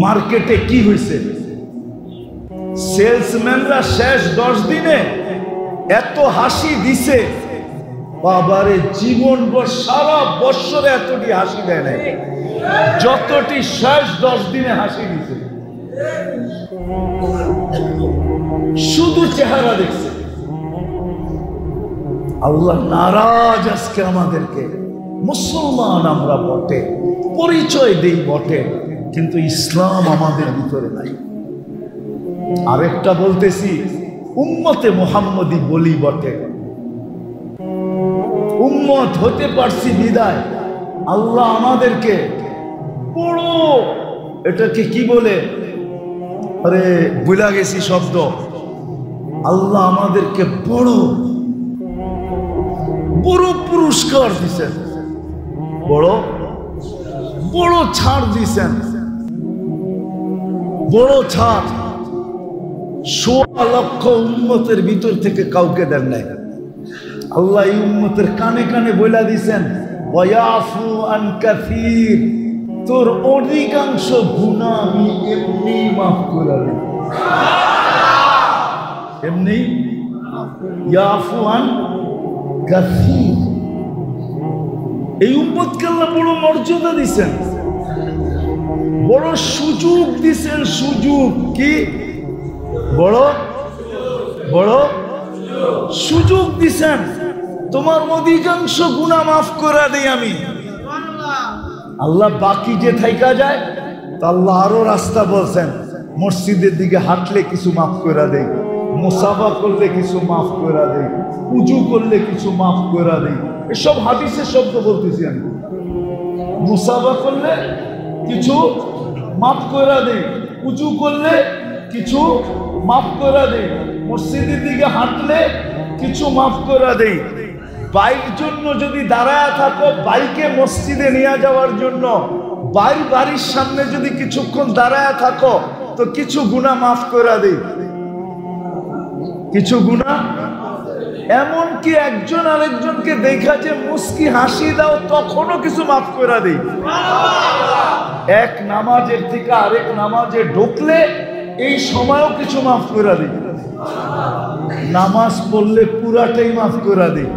মার্কেটে কি হয়েছে, সেলসম্যানরা শেষ 10 দিনে এত হাসি দিছে, বাবারে জীবন সারা বৎসরে এতটি হাসি দেয় নাই যতটি শেষ 10 দিনে হাসি দিছে। শুধু চেহারা দেখছে। আল্লাহ নারাজ আজকে আমাদেরকে। মুসলমান আমরা বটে, পরিচয় দেই বটে, কিন্তু ইসলাম আমাদের ভিতরে নাই। আরেকটা বলতেছি, উম্মতে মুহাম্মদী বলি বটে, উম্মত হতে পারছি বিদায় আল্লাহ আমাদেরকে বড়, এটাকে কি বলে, আরে ভুলা গেছি শব্দ, আল্লাহ আমাদেরকে বড় বড় পুরস্কার দিছেন, বড় বড় ছাড় দিছেন, বড় ছাড়। 16 লক্ষ উম্মতের ভিতর থেকে কাউকে দেন নাই। আল্লাহ এই উম্মতের কানে কানে বইলা দিছেন, ওয়ায়াফু আন কাসীর, তোর অধিকাংশ গুনাহ আমি এমনি মাফ করে দেব। এমনি ইয়াফু আন কাসীর। এই উম্মতকে আল্লাহ বড় মর্যাদা দিছেন, বড় সুযোগ দিছেন। সুযোগ কি? বড় বড় সুযোগ দিছেন, তোমার অধিকাংশ গুনাহ মাফ করে দেই আমি। আল্লাহ বাকি যে থাইকা যায় তা আল্লাহ আরো রাস্তা বলছেন, মসজিদের দিকে হাঁটলে কিছু মাফ করে দেই, মুসাফা করলে কিছু মাফ করে দেই, উজু করলে কিছু মাফ করে দেই। এসব হাদিসের শব্দ বলতেছি আমি। মুসাফা করলে কিছু মাফ করে দেই, উজু করলে কিছু মাফ করে দেই, মসজিদের দিকে হাঁটলে কিছু মাফ করে দেই। বাইক জন্য যদি দাঁড়ায় থাকো, বাইকে মসজিদে নিয়ে যাওয়ার জন্য বাড়ির সামনে যদি কিছুক্ষণ দাঁড়ায় থাকো, তো কিছু গুনাহ মাফ করে দেই, কিছু গুনাহ। এমনকি একজন আরেকজনকে দেখা যে মুস্কি হাসি দাও, তখনও কিছু মাফ করে দেই। এক নামাজের থেকে আরেক নামাজে ঢুকলে এই সময়ও কিছু মাফ করে দিই। নামাজ পড়লে পুরাটাই মাফ করে দিই।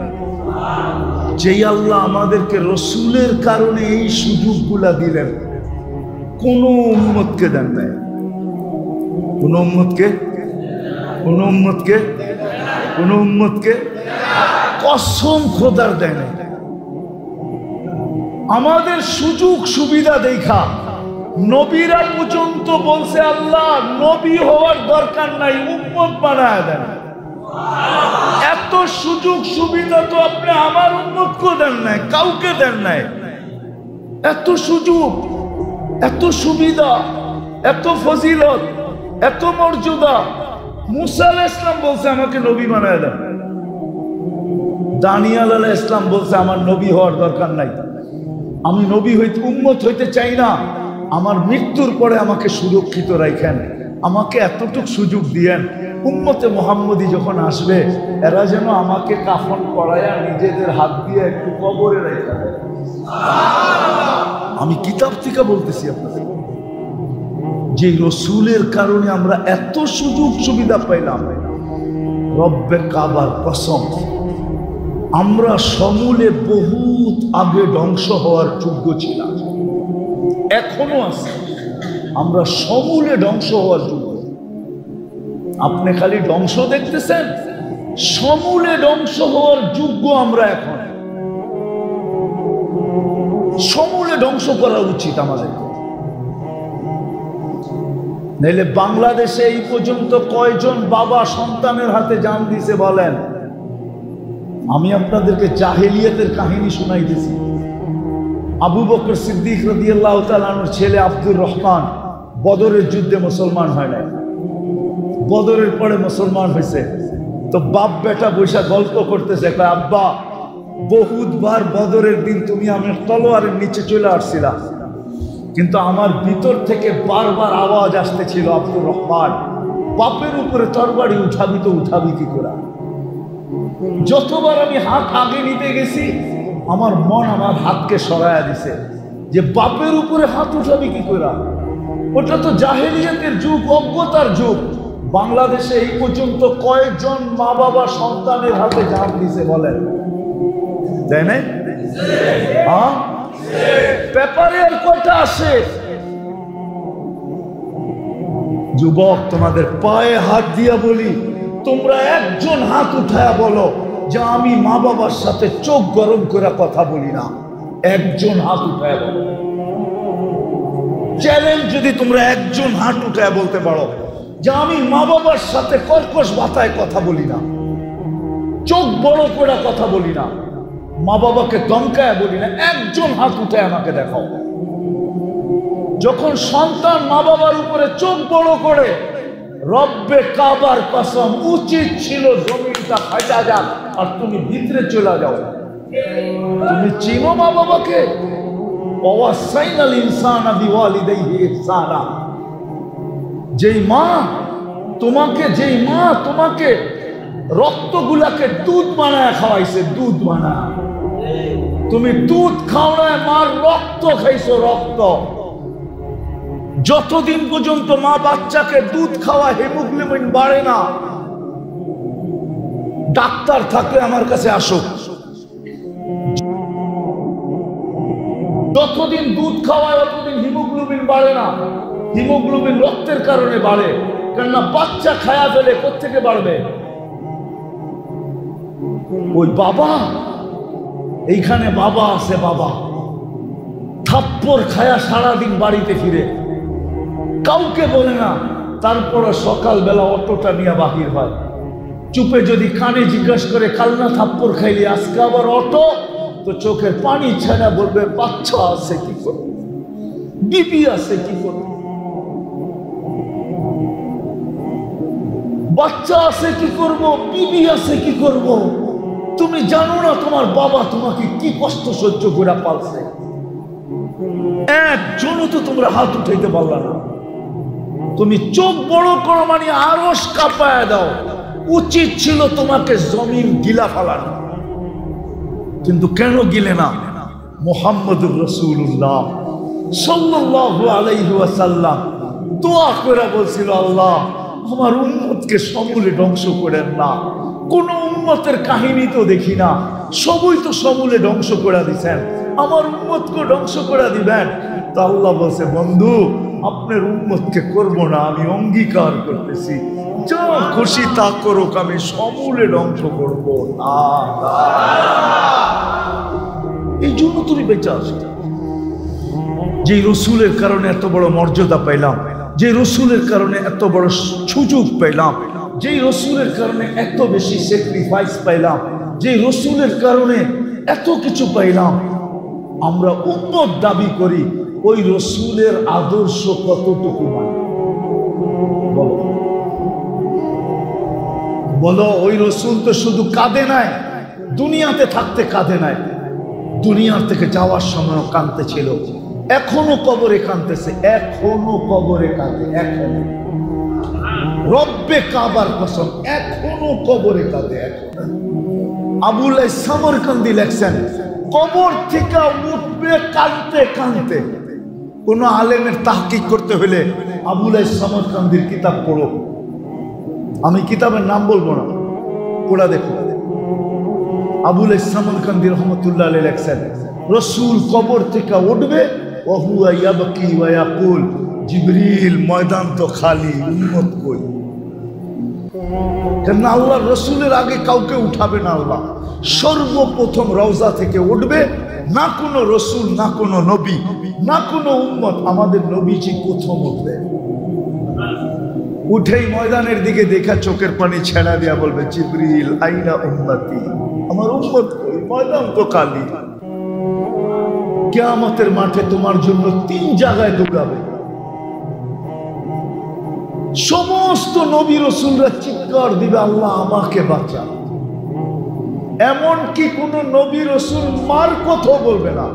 যেই আল্লাহ আমাদেরকে রসুলের কারণে এই সুযোগগুলা দিলেন, কোন উম্মতকে দেন নাই। কোন উম্মতকে, কোন উম্মতকে, কোন উম্মতকে কসম খোদার দেয় নাই। আমাদের সুযোগ সুবিধা দেখা নবীরা পর্যন্ত বলছে, আল্লাহ নবী হওয়ার দরকার নাই, উম্মত বানায় দেন। এত সুযোগ সুবিধা তো আপনি আমার উম্মতকে দেন নাই, কাউকে দেন নাই। এত সুযোগ, এত সুবিধা, এত ফজিলত, এত মর্যাদা। মুসা আলাইহিস সালাম বলছে আমাকে নবী বানায় দেন। দানিয়েল আলাইহিস সালাম বলছে আমার নবী হওয়ার দরকার নাই, আমি নবী হইতে উম্মত হইতে চাই না, আমার মৃত্যুর পরে আমাকে সুরক্ষিত রাখেন, আমাকে এতটুক সুযোগ দিয়েন, উম্মতে মুহাম্মদী যখন আসবে এরা যেন আমাকে কাফন পরায়া নিজেদের হাত দিয়ে একটু কবরে রেখে দেয়। আমি কিতাব থেকে বলতেছি আপনাদের, যে রসুলের কারণে আমরা এত সুযোগ সুবিধা পাইলাম। রব্বে কাবার কসম, আমরা সমূলে বহুত আগে ধ্বংস হওয়ার যোগ্য ছিলাম, এখনো আছে। আমরা সমূলে ধ্বংস হওয়ার যোগ্য। আপনি খালি ধ্বংস দেখতেছেন, সমূলে ধ্বংস হওয়ার যোগ্য আমরা এখন। সমূলে ধ্বংস করা উচিত আমাদের। নাইলে বাংলাদেশে এই পর্যন্ত কয়জন বাবা সন্তানের হাতে জান দিছে বলেন? আমি আপনাদেরকে জাহেলিয়াতের কাহিনী শুনাইতেছি। আবু বকর সিদ্দিক রাদিয়াল্লাহু তাআলা আনহুর ছেলে আব্দুর রহমান বদরের যুদ্ধে মুসলমান হয় নাই। বদরের পরে মুসলমান হয়েছে। তো বাপ বেটা বৈশা গল্প করতেছে, আব্বা বহুতবার বদরের দিন তুমি আমার তলোয়ারের নিচে চলে আসছিলা, কিন্তু আমার ভিতর থেকে বারবার আওয়াজ আসতেছিল, আব্দুর রহমান বাপের উপরে তরবারি উঠাবি তো উঠাবি কি করে? যতবার আমি হাত আগে নিতে গেছি আমার মন আমার হাতকে সরাইয়া দিছে যে বাপের উপরে হাত উঠাবি কি করে? ওটা তো জাহেলিয়াতের যুগ, অজ্ঞতার যুগ। বাংলাদেশে এই পর্যন্ত কয়েকজন মা বাবা সন্তানের হাতে জান দিছে বলেন, তাই না? হ্যাঁ, পেপারে আর কয়টা আসে? যুবক, তোমাদের পায়ে হাত দিয়া বলি, তোমরা একজন হাত উঠায়া বলো যে আমি মা বাবার সাথে চোখ গরম করে কথা বলি না। একজন হাত উঠায়া বলো, চ্যালেঞ্জ, যদি তোমরা একজন হাত উঠায়া বলতে পারো যে আমি মা বাবার সাথে কর্কশ ভাষায় কথা বলি না, চোখ বড় করে কথা বলি না, মা বাবাকে ধমকায় বলি না, একজন হাত উঠায় আমাকে দেখাও। যখন সন্তান মা বাবার উপরে চোখ বড় করে, রব্বে কাবার কসম, উচিত ছিল জমিনটা ফাটা যাক আর তুমি ভিতরে চলে যাও। তুমি চিনো মা বাবাকে? ওয়াসাইনাল ইনসানা বিওয়ালিদাইহি ইহসানা। যেই মা তোমাকে রক্তগুলাকে দুধ বানায় খাওয়াইছে, দুধ বানায়, তুমি দুধ খাও না, মার রক্ত খাইছো, রক্ত। যতদিন পর্যন্ত মা বাচ্চাকে দুধ খাওয়া হিমোগ্লোবিন বাড়ে না, ডাক্তার থাকলে আমার কাছে আসো, যতদিন দুধ খাওয়ায় ততদিন হিমোগ্লোবিন বাড়ে না। হিমোগ্লোবিন রক্তের কারণে বাড়ে, কেননা বাচ্চা খায়া ফেলে, কোত্থেকে বাড়বে? ওই বাবা, এইখানে বাবা আছে, বাবা থাপ্পড় খায়া সারাদিন বাড়িতে ফিরে, কাউকে বলে না, তারপরে সকালবেলা অটোটা নিয়ে বাহির হয়, চুপে যদি কানে জিজ্ঞাসা করে কাল না থাপ্পড় খাইলি, আজকে আবার অটো, তো চোখের পানি ছাড়া বলবে বাচ্চা আছে কি করবো, বিবি আছে কি করবো, বাচ্চা আছে কি করব, বিবি আছে কি করব। তুমি জানো না তোমার বাবা তোমাকে কি কষ্ট সহ্য করে পালছে? একজনও তো তোমরা হাত উঠাইতে পারলা না। তুমি চোখ বড় করো মানে আরশ কাঁপায় দাও। উচিত ছিল তোমাকে জমিন গিলা ফেলানো, কিন্তু কেন গিলে না? মুহাম্মদুর রাসূলুল্লাহ সাল্লাল্লাহু আলাইহি ওয়াসাল্লাম দোয়া করে বলছিল, আল্লাহ আমার উম্মতকে সমূলে ধ্বংস করেন না। কোন উম্মতের কাহিনী তো দেখি না, সবই তো সমূলে ধ্বংস করে দিচ্ছেন, আমার উম্মতকে ধ্বংস করে দিবেন। তা আল্লাহ বলছে, বন্ধু আপনার উম্মতকে করব না, আমি অঙ্গীকার করতেছি, যা খুশি তা করুক, আমি সমূলে ধ্বংস করব না। এই জন্য তুমি বেঁচে আসো। যে রসুলের কারণে এত বড় মর্যাদা পাইলাম, যে রসুলের কারণে এত বড় সুযোগ পাইলাম, যে রসুলের কারণে এত বেশি স্যাক্রিফাইস পাইলাম, যে রসুলের কারণে এত কিছু পাইলাম, আমরা উম্মত দাবি করি, ওই রসুলের আদর্শ কতটুকু মানে? বলো বলো, ওই রসুল তো শুধু কাঁদে নাই, দুনিয়াতে থাকতে কাঁদে নাই, দুনিয়ার থেকে যাওয়ার সময় কাঁদতে ছিল, এখনো কবরে কাঁদতেছে, এখনো কবরে কাঁদে, এখনো রব্বে কাবার কসম, এখনো কবরে কাঁদে। এখন আবুল সামরকান্দি লেখছেন, কবর থেকে উঠবে কাঁদতে কাঁদতে। কোন আলেমের তাহকিক করতে হলে আবুল সামরকান্দির কিতাব পড়ো, আমি কিতাবের নাম বলবো না, পড়া দেখো। আবুল সামরকান্দি রহমতুল্লাহ আলাইহি লেখছেন, রসুল কবর থেকে উঠবে, ওহুয়া ইয়াবকি ওয়া ইয়াকুল, জিবরিল ময়দান তো খালি, উম্মত কই? কেন আল্লাহর রসুলের আগে কাউকে উঠাবে না আল্লাহ। সর্বপ্রথম রওজা থেকে উঠবে, না কোনো রসুল, না কোনো নবী, না কোনো উম্মত, আমাদের নবীজি প্রথম উঠবে। উঠেই ময়দানের দিকে দেখা চোখের পানি ছেড়া দিয়া বলবে, জিবরিল আইনা উম্মতি, আমার উম্মত কই? ময়দান তো খালি। কিয়ামতের মাঠে তোমার জন্য 3 জায়গায় ঢুকাবে। সমস্ত নবী রাসূলরা চিৎকার দিবে, আল্লাহ আমাকে বাঁচা। এমন কি কোন নবী রাসূল মার কথা বলবে না,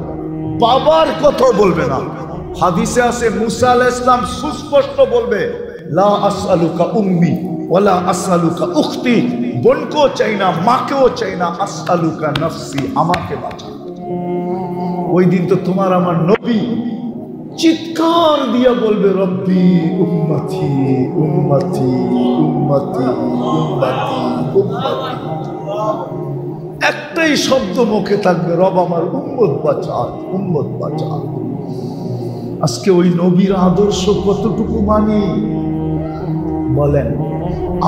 বাবার কথা বলবে না। হাদিসে আছে মুসা আলাইহিস সালাম সুস্পষ্ট বলবে, লা আসআলুকা উম্মি ওয়ালা আসআলুকা উখতি, বোনকেও চাই না, মাকেও চাই না, আসআলুকা নফসি, আমাকে বাঁচা। ওই দিন তো তোমার আমার নবী চিৎকার দিয়া বলবে, রব্বি উম্মতি উম্মতি উম্মতি উম্মতি উম্মতি। একটাই শব্দ মুখে থাকবে, রব আমার উম্মত বাঁচা, উম্মত বাঁচা। আজকে ওই নবীর আদর্শ কতটুকু মানি বলেন?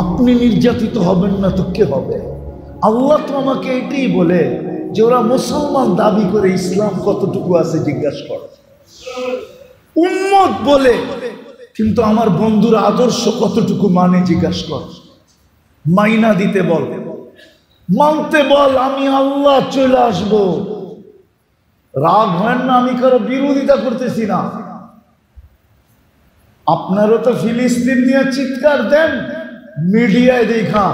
আপনি নির্যাতিত হবেন না তো কে হবে? আল্লাহ তো আমাকে এটাই বলে যে ওরা মুসলমান দাবি করে ইসলাম কতটুকু আছে জিজ্ঞাসা করো। উম্মত বলে কিন্তু আমার বন্ধুর আদর্শ কতটুকু মানে জিজ্ঞাসা কর। মাইনা দিতে বল, মানতে বল, আমি আল্লাহ চলে আসব। রাগ হয় না, আমি কারো বিরোধিতা করতেছি না। আপনারও তো ফিলিস্তিন নিয়ে চিৎকার দেন মিডিয়ায় দেখা,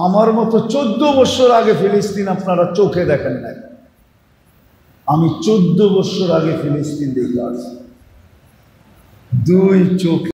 আমার মতো 14 বছর আগে ফিলিস্তিন আপনারা চোখে দেখেন নাই। আমি 14 বছর আগে ফিলিস্তিন দেখে আসি, 2 চোখে।